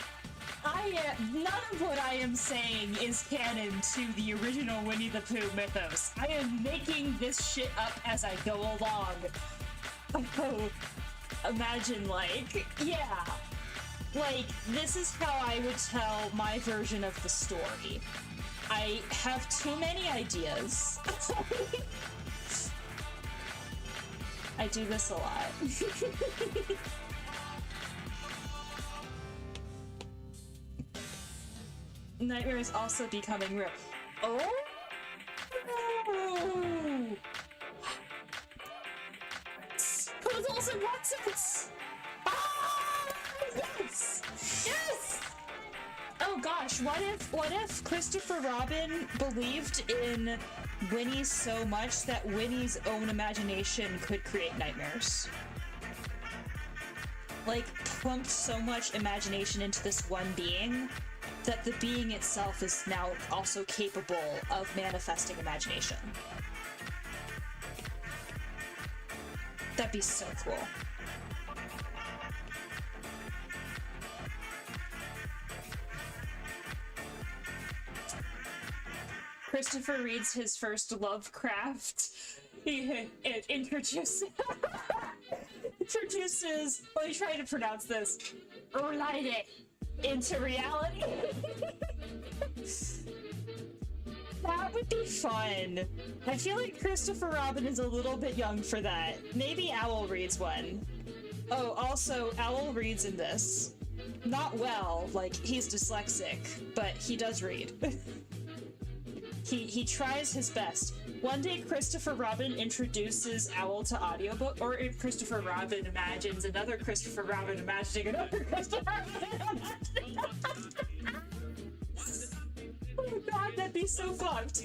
None of what I am saying is canon to the original Winnie the Pooh mythos. I am making this shit up as I go along. Oh, imagine, like, yeah. Like, this is how I would tell my version of the story. I have too many ideas. I do this a lot. Nightmare is also becoming real. Oh! Puzzles and Watsons! Ah! Yes! Yes! Oh gosh, what if Christopher Robin believed in Winnie so much that Winnie's own imagination could create nightmares? Like, plumped so much imagination into this one being that the being itself is now also capable of manifesting imagination. That'd be so cool. Christopher reads his first Lovecraft. It introduces, let me try to pronounce this, Urlide into reality. That would be fun. I feel like Christopher Robin is a little bit young for that. Maybe Owl reads one. Oh, also, Owl reads in this. Not well, like, he's dyslexic, but he does read. He tries his best. One day, Christopher Robin introduces Owl to audiobook, or if Christopher Robin imagines another Christopher Robin imagining another Christopher Robin imagining. Oh god, that'd be so fucked.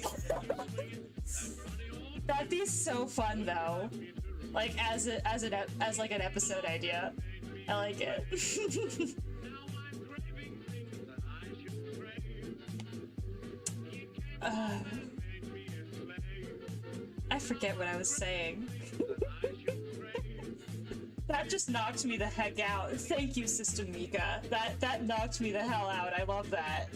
That'd be so fun, though. Like, as like an episode idea. I like it. I forget what I was saying. That just knocked me the heck out. Thank you, Sister Mika. That knocked me the hell out. I love that.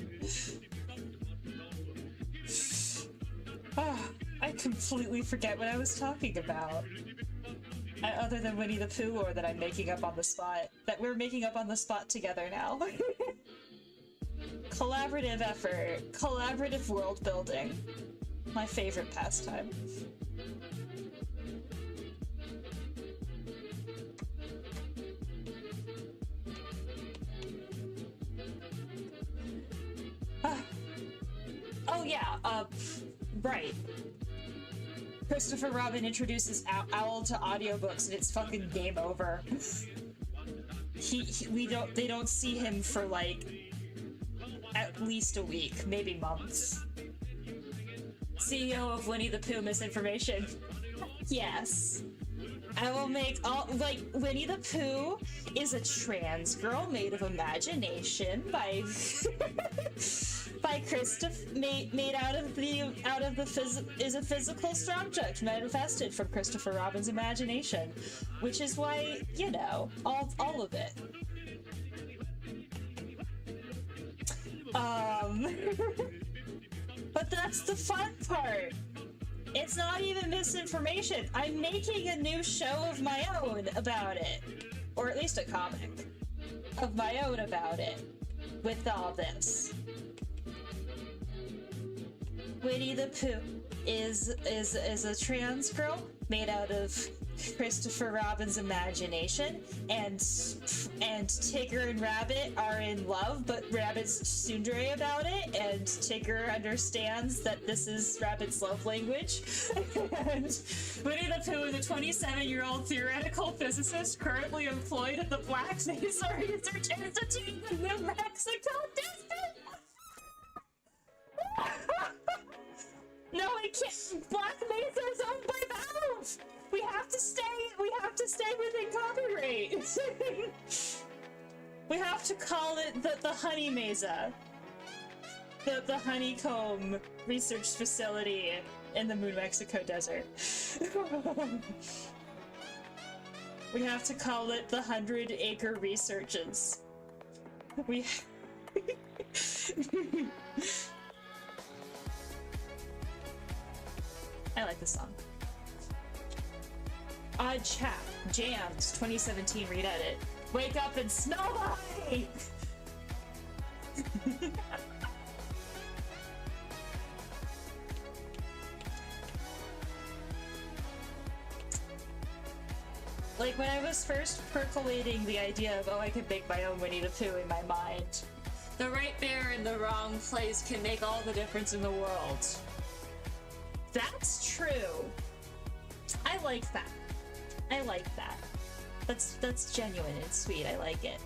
I completely forget what I was talking about. Other than Winnie the Pooh lore that I'm making up on the spot. That we're making up on the spot together now. Collaborative effort. Collaborative world building. My favorite pastime. yeah, right. Christopher Robin introduces Owl to audiobooks, and it's fucking game over. They don't see him for like at least a week, maybe months. CEO of Winnie the Pooh misinformation. Yes. I will make all, like, Winnie the Pooh is a trans girl made of imagination by Christopher, made out of the is a physical object manifested from Christopher Robin's imagination, which is why, you know, all of it. But that's the fun part. It's not even misinformation. I'm making a new show of my own about it. Or at least a comic of my own about it. With all this. Winnie the Pooh is a trans girl made out of Christopher Robin's imagination, and Tigger and Rabbit are in love, but Rabbit's tsundere about it, and Tigger understands that this is Rabbit's love language. And Winnie the Pooh is a 27-year-old theoretical physicist currently employed at the Black Mesa Research Institute in New Mexico District. No, I can't. Black Mesa is owned by Valve. We have to stay within copyright. We have to call it the Honey Mesa. The honeycomb research facility in the New Mexico desert. We have to call it the 100-acre researches. We I like this song. Odd Chap, Jams, 2017 re-edit. Wake up and smell the honey! Like, when I was first percolating the idea of, oh, I could make my own Winnie the Pooh in my mind, the right bear in the wrong place can make all the difference in the world. That's true. I like that. I like that. That's genuine and sweet. I like it.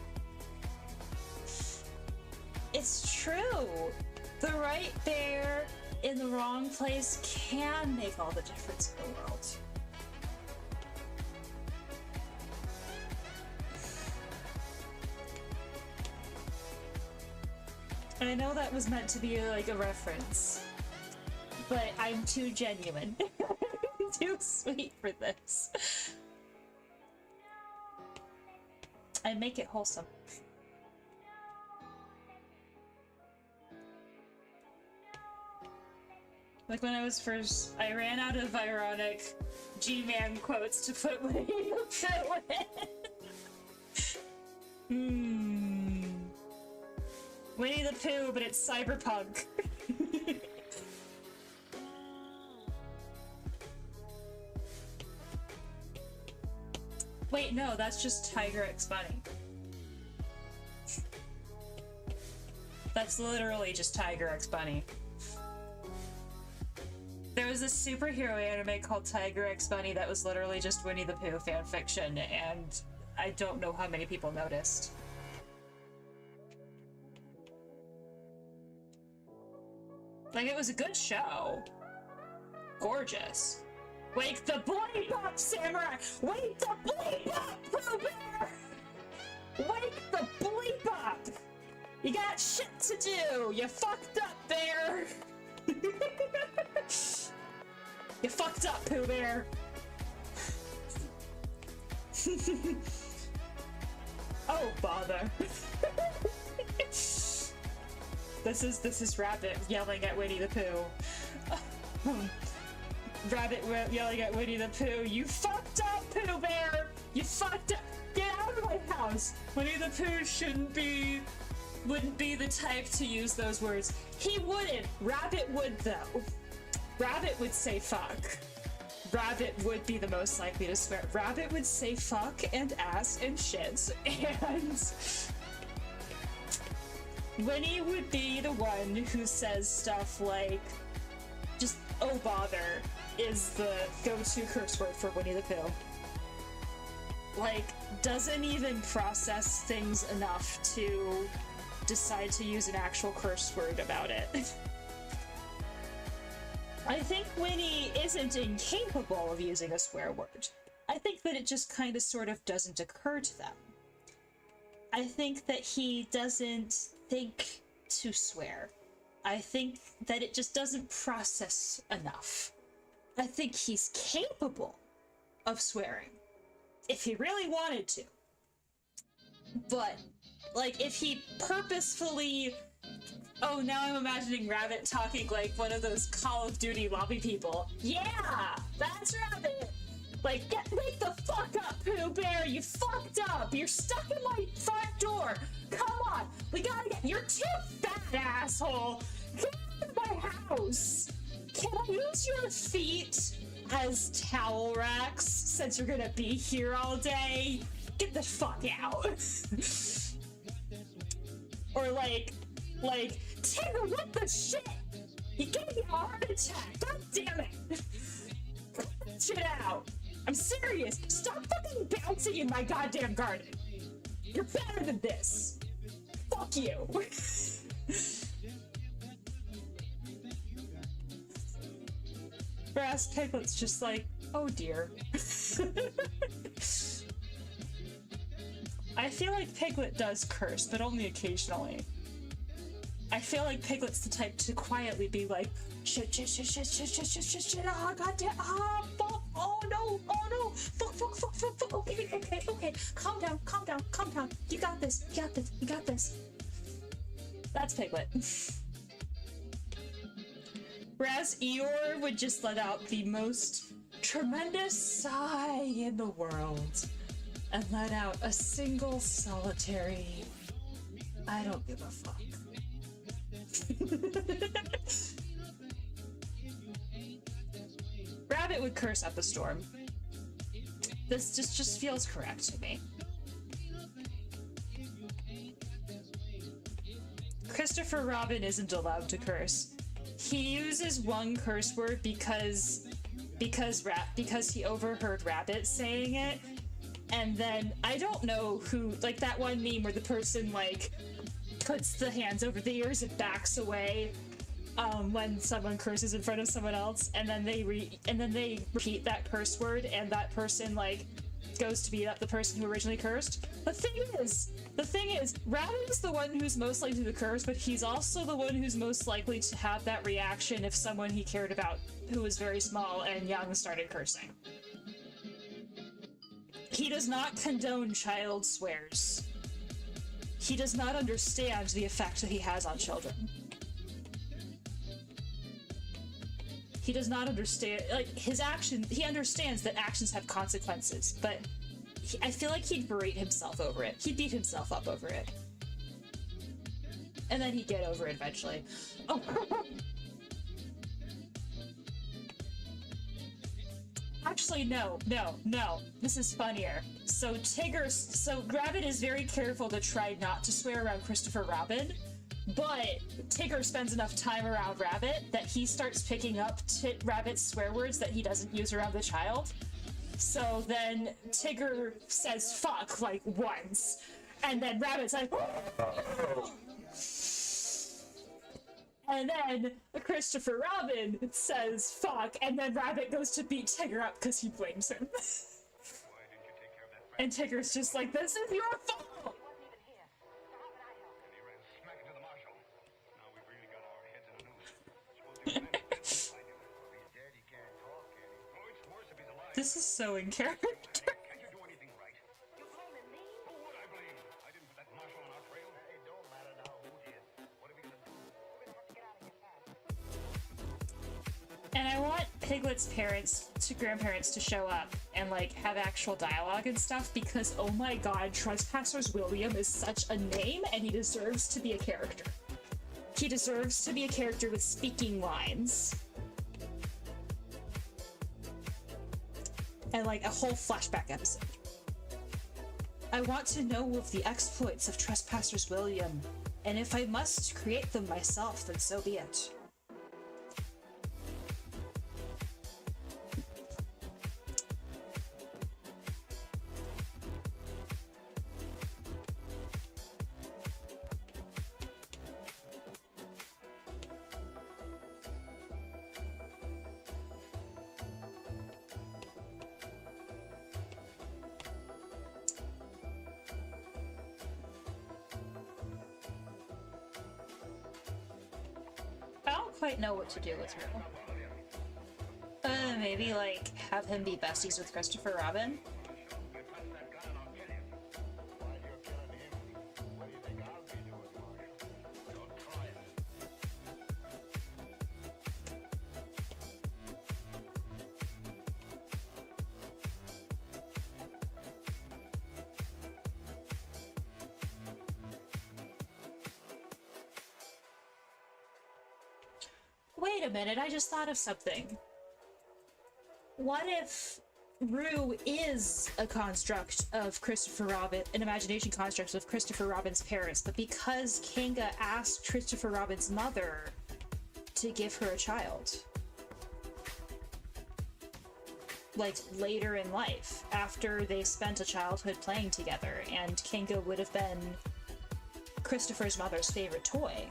It's true. The right bear in the wrong place can make all the difference in the world. I know that was meant to be like a reference, but I'm too genuine. Too sweet for this. I make it wholesome. Like when I was first, I ran out of ironic G-Man quotes to put Winnie the Pooh in. Winnie the Pooh, but it's cyberpunk. Wait, no, that's just Tiger X Bunny. That's literally just Tiger X Bunny. There was this superhero anime called Tiger X Bunny that was literally just Winnie the Pooh fanfiction, and I don't know how many people noticed. Like, it was a good show. Gorgeous. Wake the bleep up, samurai! Wake the bleep up, Pooh Bear! Wake the bleep up! You got shit to do! You fucked up, bear! You fucked up, Pooh Bear! Oh, bother. This is Rabbit yelling at Winnie the Pooh. Rabbit yelling at Winnie the Pooh, you fucked up, Pooh Bear! You fucked up! Get out of my house! Winnie the Pooh wouldn't be the type to use those words. He wouldn't! Rabbit would, though. Rabbit would say fuck. Rabbit would be the most likely to swear. Rabbit would say fuck and ass and shit, and Winnie would be the one who says stuff like, just, oh bother, is the go-to curse word for Winnie the Pooh. Like, doesn't even process things enough to decide to use an actual curse word about it. I think Winnie isn't incapable of using a swear word. I think that it just kind of sort of doesn't occur to them. I think that he doesn't think to swear. I think that it just doesn't process enough. I think he's capable of swearing if he really wanted to. But, like, if he purposefully... Oh, now I'm imagining Rabbit talking like one of those Call of Duty lobby people. Yeah! That's Rabbit! Like, wake the fuck up, Pooh Bear! You fucked up! You're stuck in my front door! Come on! We gotta get... You're too fat, asshole! Get out of my house! Can I use your feet as towel racks since you're gonna be here all day? Get the fuck out! Or like, Tigger, what the shit? You gave me a heart attack! God damn it! Shit out! I'm serious! Stop fucking bouncing in my goddamn garden! You're better than this! Fuck you! Whereas Piglet's just like, oh dear. I feel like Piglet does curse, but only occasionally. I feel like Piglet's the type to quietly be like, shit, oh goddamn, fuck, oh no, fuck, okay, calm down, you got this. That's Piglet. Whereas Eeyore would just let out the most tremendous sigh in the world and let out a single solitary, I don't give a fuck. Rabbit would curse up a storm. This just feels correct to me. Christopher Robin isn't allowed to curse. He uses one curse word because he overheard Rabbit saying it, and then I don't know who, like that one meme where the person like puts the hands over the ears and backs away when someone curses in front of someone else, and then they repeat that curse word, and that person like goes to beat up the person who originally cursed. The thing is, Rabbit is the one who's most likely to curse, but he's also the one who's most likely to have that reaction if someone he cared about who was very small and young started cursing. He does not condone child swears. He does not understand the effect that he has on children. He does not understand, like, his action, he understands that actions have consequences, but I feel like he'd berate himself over it. He'd beat himself up over it. And then he'd get over it eventually. Oh. Actually, no. This is funnier. So Rabbit is very careful to try not to swear around Christopher Robin, but Tigger spends enough time around Rabbit that he starts picking up Rabbit's swear words that he doesn't use around the child. So then Tigger says fuck like once, and then Rabbit's like, and then Christopher Robin says fuck, and then Rabbit goes to beat Tigger up because he blames him. And Tigger's just like, this is your fault! This is so in character. And I want Piglet's grandparents to show up and like have actual dialogue and stuff, because oh my god, Trespassers William is such a name and he deserves to be a character. He deserves to be a character with speaking lines. And like a whole flashback episode. I want to know of the exploits of Trespassers William. And if I must create them myself, then so be it. I don't quite know what to do with Rue. Maybe, like, have him be besties with Christopher Robin? Wait a minute, I just thought of something. What if Rue is a construct of Christopher Robin, an imagination construct of Christopher Robin's parents, but because Kanga asked Christopher Robin's mother to give her a child? Like, later in life, after they spent a childhood playing together, and Kanga would have been Christopher's mother's favorite toy.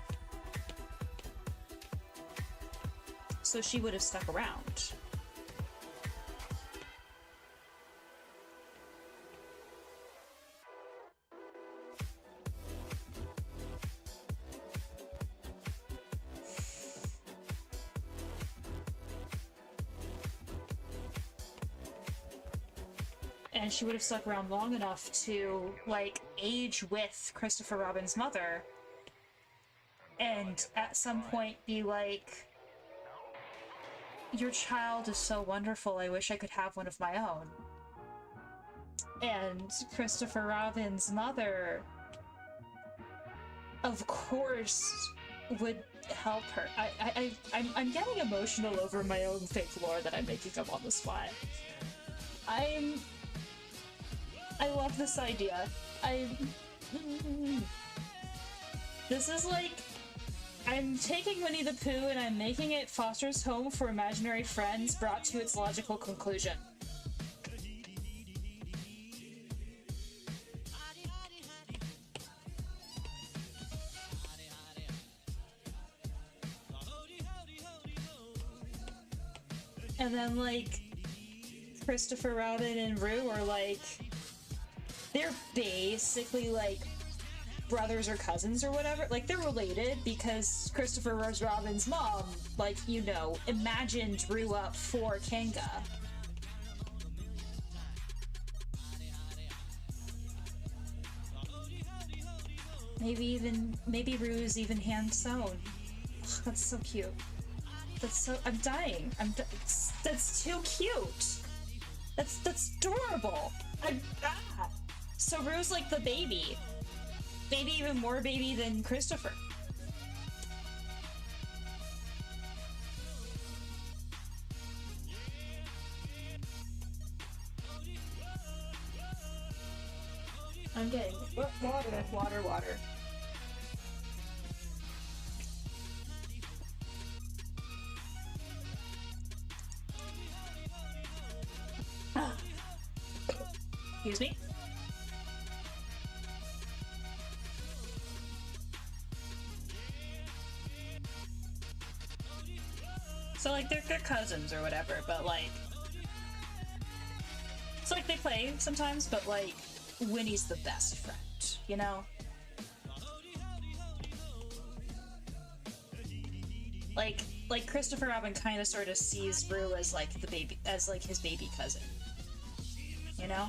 So she would have stuck around. And she would have stuck around long enough to, like, age with Christopher Robin's mother, and at some point be like, your child is so wonderful, I wish I could have one of my own. And Christopher Robin's mother, of course, would help her. I'm getting emotional over my own fake lore that I'm making up on the spot. I love this idea. This is like, I'm taking Winnie the Pooh and I'm making it Foster's home for imaginary friends brought to its logical conclusion. And then, like, Christopher Robin and Rue are like, they're basically like brothers or cousins or whatever. Like, they're related because Christopher Robin's mom, like, you know, imagined Rue up for Kanga. Maybe Rue is even hand sewn. That's so cute. I'm dying. That's too cute. That's adorable. So Rue's like the baby. Maybe even more baby than Christopher. I'm getting water. Excuse me. So, like, they're cousins or whatever, but, like, it's like they play sometimes, but, like, Winnie's the best friend, you know? Like Christopher Robin kind of sort of sees Rue as, like, the baby, as, like, his baby cousin, you know?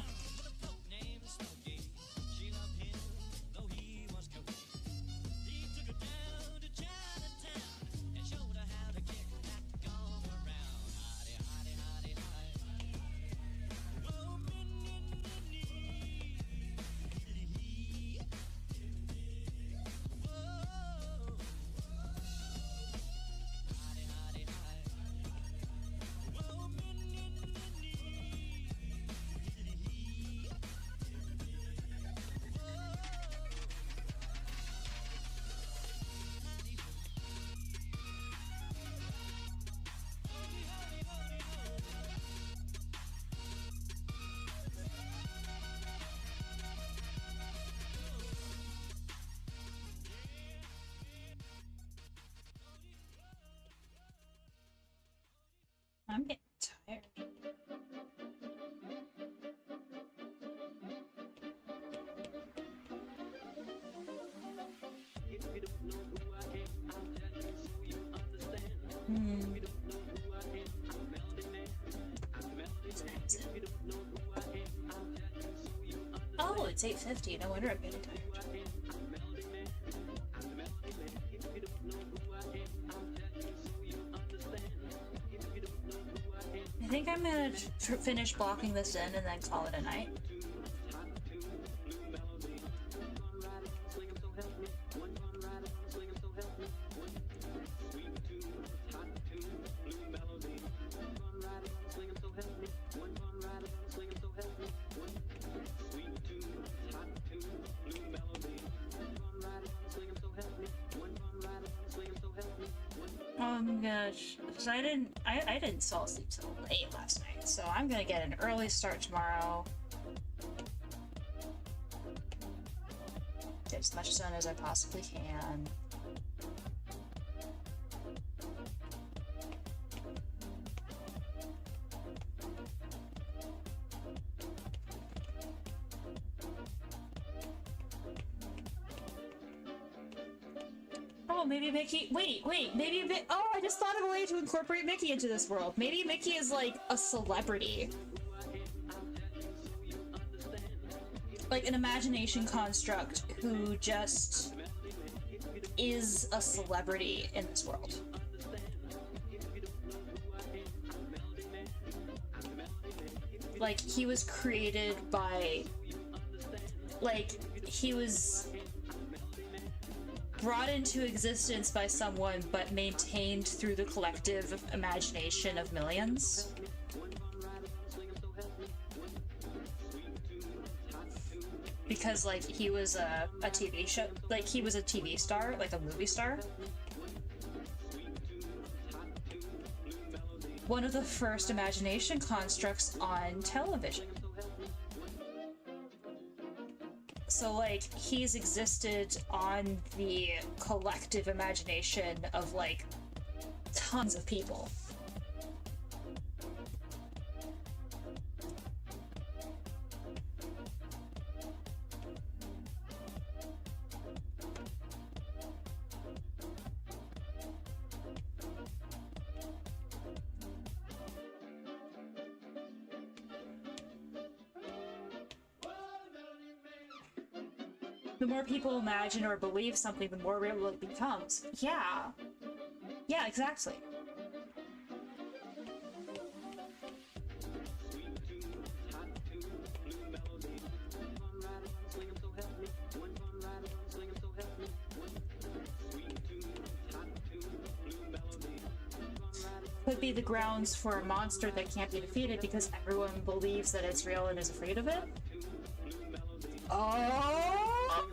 Oh, it's 8:50. No wonder I'm getting tired. I think I'm gonna finish blocking this in and then call it a night. Because I didn't fall asleep till late last night, so I'm gonna get an early start tomorrow. Get as much sun as I possibly can. Oh, maybe Mickey. Wait, maybe. Oh, I just thought of a way to incorporate Mickey into this world. Maybe Mickey is like a celebrity. Like an imagination construct who just is a celebrity in this world. Like, he was created by. Like, he was brought into existence by someone, but maintained through the collective imagination of millions. Because, like, he was a TV show, like, he was a TV star, like a movie star. One of the first imagination constructs on television. So, like, he's existed on the collective imagination of, like, tons of people. The more people imagine or believe something, the more real it becomes. Yeah. Yeah, exactly. Could be the grounds for a monster that can't be defeated because everyone believes that it's real and is afraid of it. Oh!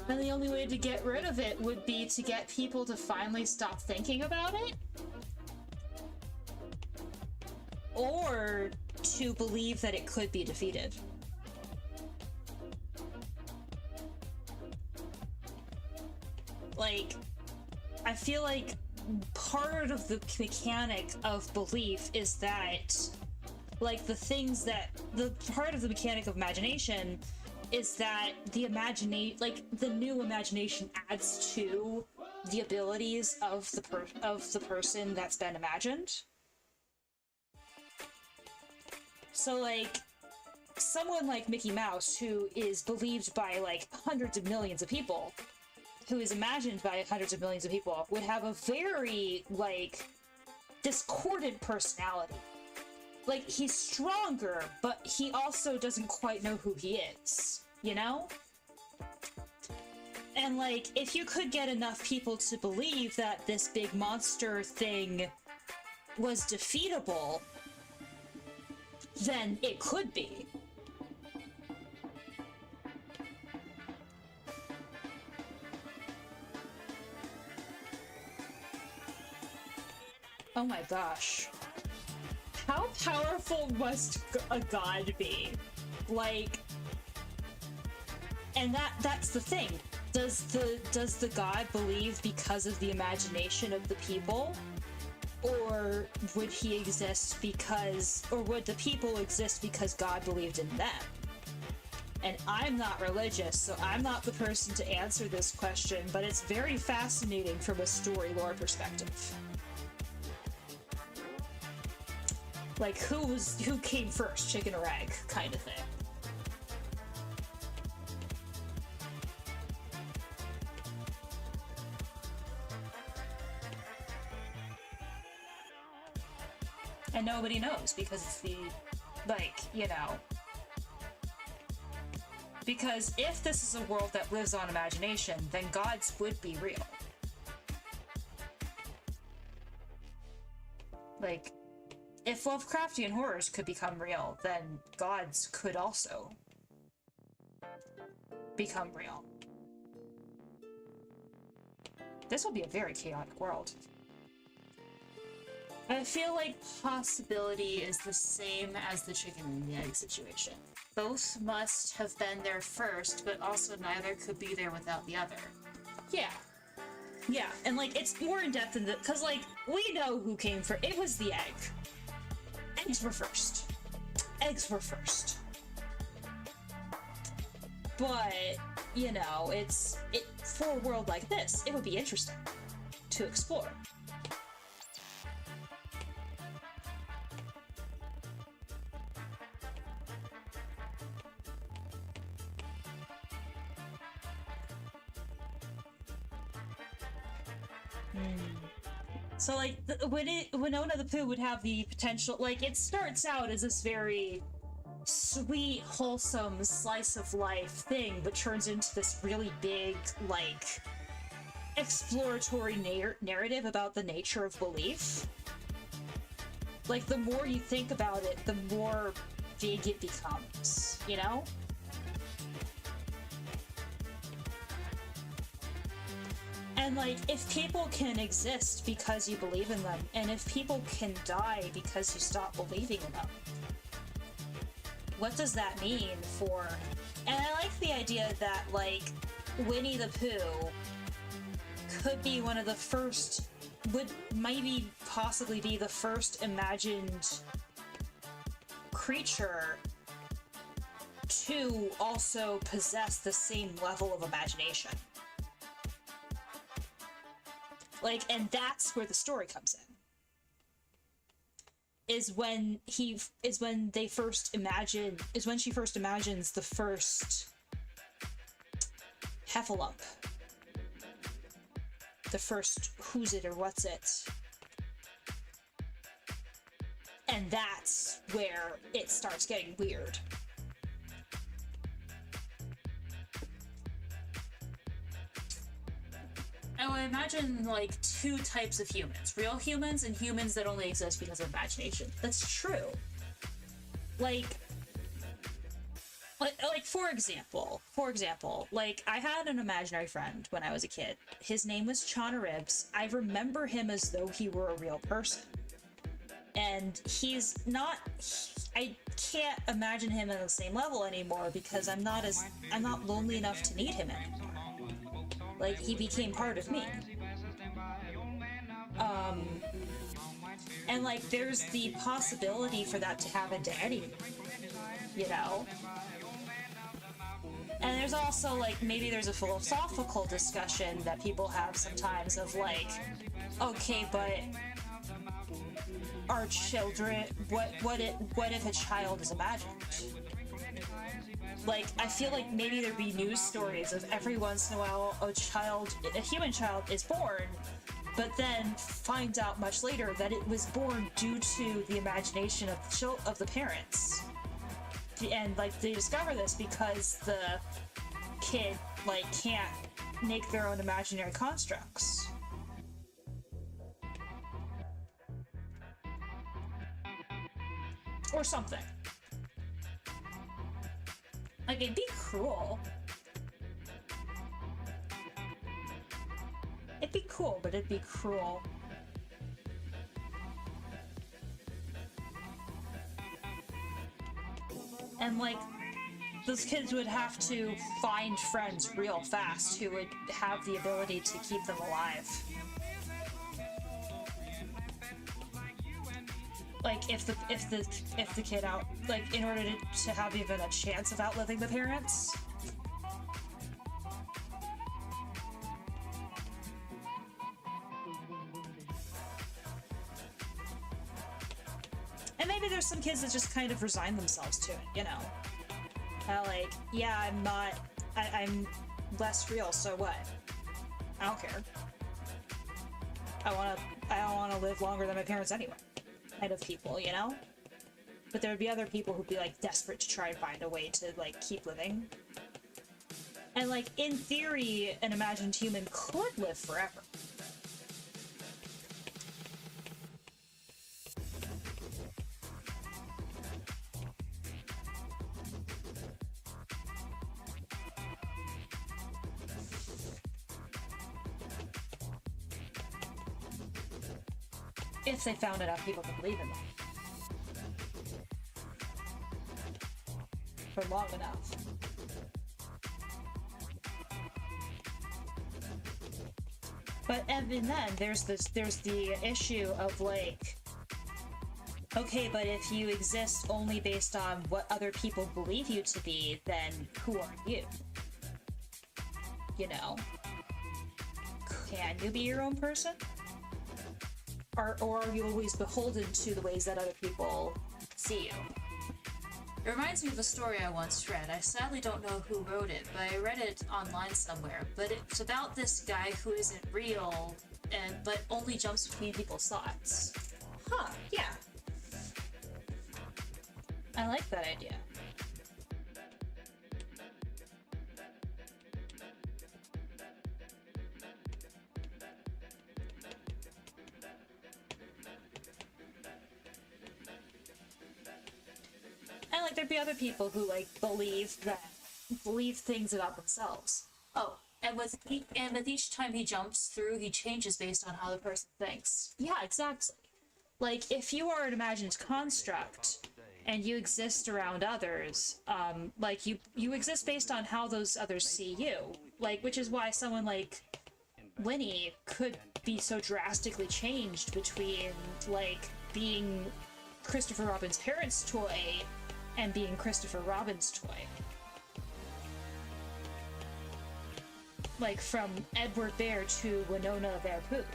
And the only way to get rid of it would be to get people to finally stop thinking about it? Or to believe that it could be defeated. Like, I feel like part of the mechanic of belief is that, like, the part of the mechanic of imagination is that the new imagination adds to the abilities of the person that's been imagined. So, like, someone like Mickey Mouse, who is believed by, like, hundreds of millions of people, who is imagined by hundreds of millions of people, would have a very, like, discordant personality. Like, he's stronger, but he also doesn't quite know who he is, you know? And, like, if you could get enough people to believe that this big monster thing was defeatable, then it could be. Oh my gosh. How powerful must a god be? Like, and that's the thing. Does the god believe because of the imagination of the people? Or would he exist because, or would the people exist because God believed in them? And I'm not religious, so I'm not the person to answer this question, but it's very fascinating from a story lore perspective. Like, who came first, chicken or egg, kind of thing. And nobody knows because it's the, like, you know. Because if this is a world that lives on imagination, then gods would be real. Like, if Lovecraftian horrors could become real, then gods could also become real. This will be a very chaotic world. I feel like possibility is the same as the chicken and the egg situation. Both must have been there first, but also neither could be there without the other. Yeah. Yeah, and like, it's more in-depth than that, because like, we know who came first. It was the egg. Eggs were first. Eggs were first. But, you know, for a world like this, it would be interesting to explore. So, like, Winona the Pooh would have the potential, like, it starts out as this very sweet, wholesome, slice of life thing, but turns into this really big, like, exploratory narrative about the nature of belief. Like, the more you think about it, the more big it becomes, you know? And, like, if people can exist because you believe in them, and if people can die because you stop believing in them, what does that mean for... And I like the idea that, like, Winnie the Pooh could be one of the first... would maybe possibly be the first imagined creature to also possess the same level of imagination. Like, and that's where the story comes in. Is when she first imagines the first heffalump. The first who's it or what's it. And that's where it starts getting weird. I would imagine, like, two types of humans. Real humans and humans that only exist because of imagination. That's true. Like, for example, like, I had an imaginary friend when I was a kid. His name was Chana Ribs. I remember him as though he were a real person. And he's not... I can't imagine him at the same level anymore because I'm not lonely enough to need him anymore. Like, he became part of me. And, like, there's the possibility for that to happen to anyone, you know? And there's also, like, maybe there's a philosophical discussion that people have sometimes of, like, okay, but are children... What if a child is imagined? Like, I feel like maybe there'd be news stories of every once in a while a human child is born, but then finds out much later that it was born due to the imagination of the parents. And, like, they discover this because the kid, like, can't make their own imaginary constructs. Or something. Like, it'd be cruel. It'd be cool, but it'd be cruel. And, like, those kids would have to find friends real fast who would have the ability to keep them alive. Like, if the kid in order to have even a chance of outliving the parents. And maybe there's some kids that just kind of resign themselves to it, you know? Like, yeah, I'm less real, so what? I don't care. I don't wanna live longer than my parents anyway. Kind of people, you know? But there would be other people who'd be, like, desperate to try and find a way to, like, keep living. And, like, in theory, an imagined human could live forever. If they found enough people to believe in them. For long enough. But even then, there's the issue of, like, okay, but if you exist only based on what other people believe you to be, then who are you? You know? Can you be your own person? Or are you always beholden to the ways that other people see you? It reminds me of a story I once read. I sadly don't know who wrote it, but I read it online somewhere. But it's about this guy who isn't real, but only jumps between people's thoughts. Huh, yeah. I like that idea. And, like, there'd be other people who, like, believe things about themselves. Oh, and with each time he jumps through, he changes based on how the person thinks. Yeah, exactly. Like, if you are an imagined construct and you exist around others, like, you exist based on how those others see you. Like, which is why someone like Winnie could be so drastically changed between, like, being Christopher Robin's parents' toy and being Christopher Robin's toy. Like, from Edward Bear to Winona Bear Pooh.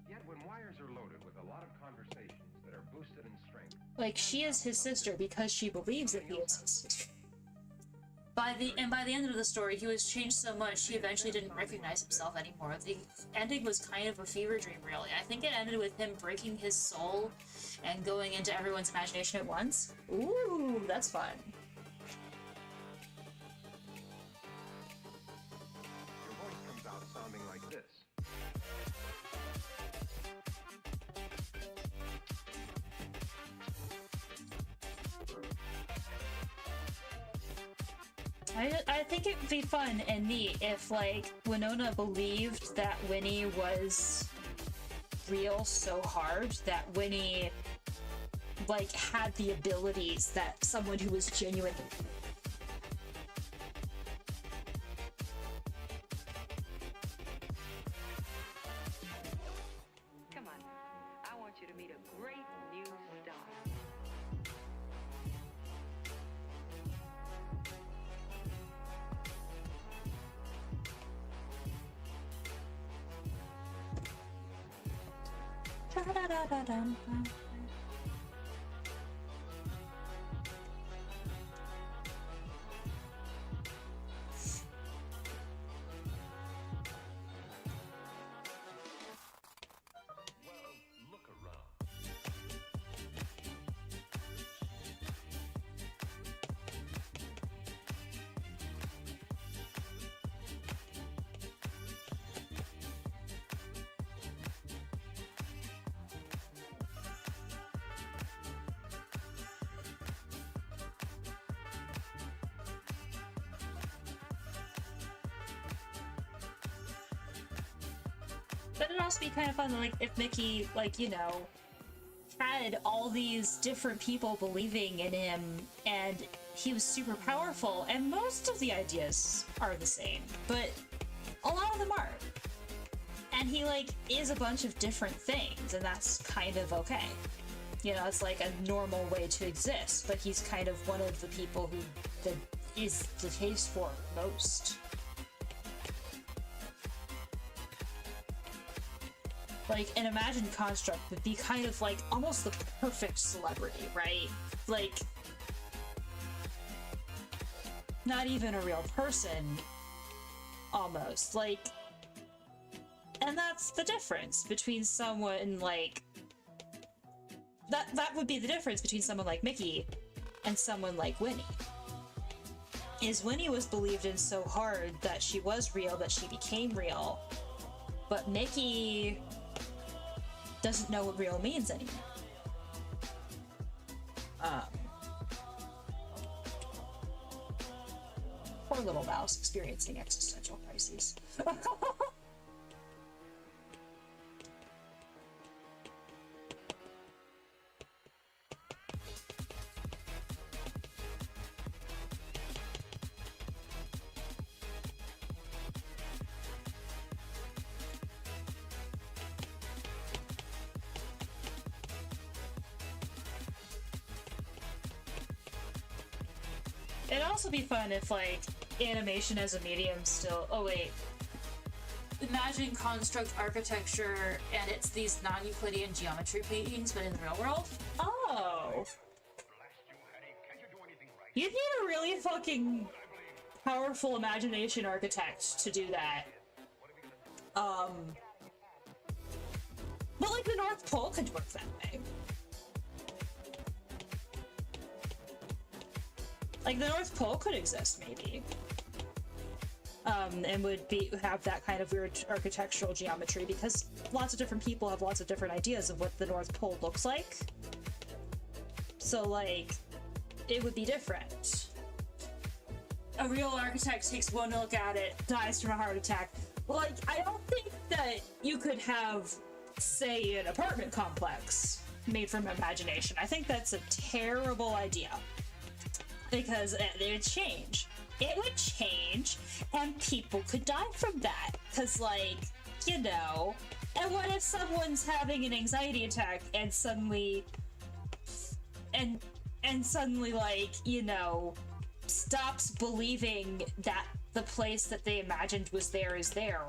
Yet when wires are loaded with a lot of conversations that are boosted in strength. Like, she is his sister because she believes that he is his sister. By the end of the story, he was changed so much he eventually didn't recognize himself anymore. The ending was kind of a fever dream, really. I think it ended with him breaking his soul and going into everyone's imagination at once. Ooh, that's fun. Your voice comes out sounding like this. I think it would be fun and neat if, like, Winona believed that Winnie was real so hard that Winnie, like, had the abilities that someone who was genuine. Come on, I want you to meet a great new star. Da-da-da-da-dum. Well, look around. But it'd also be kind of fun, like, if Mickey, like, you know, had all these different people believing in him, and he was super powerful, and most of the ideas are the same, but a lot of them aren't. And he, like, is a bunch of different things, and that's kind of okay. You know, it's like a normal way to exist, but he's kind of one of the people who that is the case for most. like, an imagined construct would be kind of like almost the perfect celebrity, right? Like, not even a real person, almost. Like, and that's the difference between someone like that would be the difference between someone like Mickey and someone like Winnie. Is Winnie was believed in so hard that she was real, that she became real, but Mickey doesn't know what real means anymore. Poor little mouse experiencing existential crises. It'd also be fun if, like, animation as a medium still... Oh, wait. Imagine construct architecture, and it's these non-Euclidean geometry paintings, but in the real world? Oh! You'd need a really fucking powerful imagination architect to do that. But, like, the North Pole could work that way. Like, the North Pole could exist, maybe. And would have that kind of weird architectural geometry, because lots of different people have lots of different ideas of what the North Pole looks like. So, like, it would be different. A real architect takes one look at it, dies from a heart attack. Like, I don't think that you could have, say, an apartment complex made from imagination. I think that's a terrible idea. Because it would change. It would change, and people could die from that. Because, like, you know, and what if someone's having an anxiety attack and suddenly, and suddenly, like, you know, stops believing that the place that they imagined was there is there.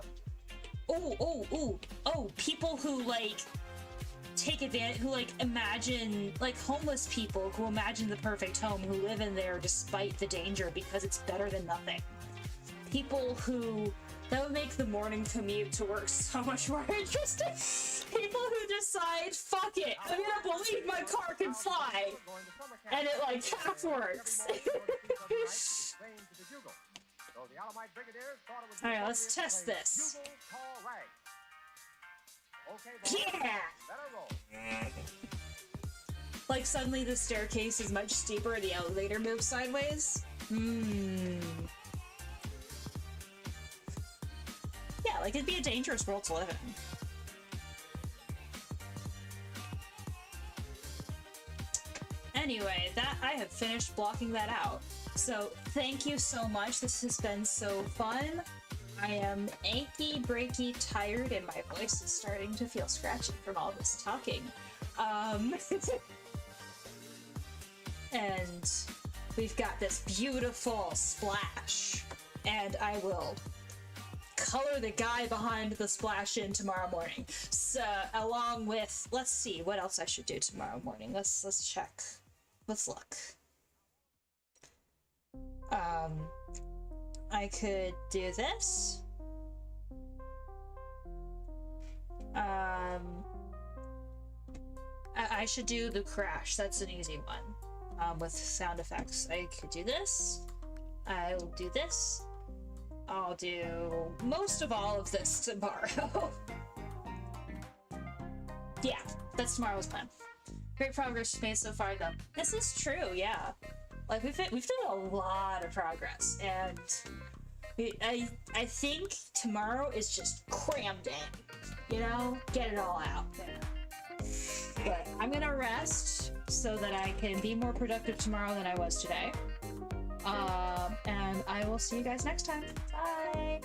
Oh, people who, like, take advantage, who, like, imagine, like, homeless people who imagine the perfect home, who live in there despite the danger because it's better than nothing. People who, that would make the morning commute to work so much more interesting. People who decide, fuck it, I'm gonna believe my car can fly, and it, like, half works. Alright, let's test this. Yeah! Like, suddenly the staircase is much steeper and the elevator moves sideways. Yeah, like, it'd be a dangerous world to live in. Anyway, that I have finished blocking that out. So, thank you so much. This has been so fun. I am achy, breaky, tired, and my voice is starting to feel scratchy from all this talking. And we've got this beautiful splash, and I will color the guy behind the splash in tomorrow morning. So, along with, let's see what else I should do tomorrow morning. Let's check. Let's look. I could do this. I should do the crash. That's an easy one. With sound effects. I could do this. I'll do this. I'll do most of all of this tomorrow. Yeah, that's tomorrow's plan. Great progress made so far, though. This is true, yeah. Like, we've done a lot of progress, and I think tomorrow is just crammed in, you know? Get it all out. But I'm gonna rest so that I can be more productive tomorrow than I was today. And I will see you guys next time. Bye!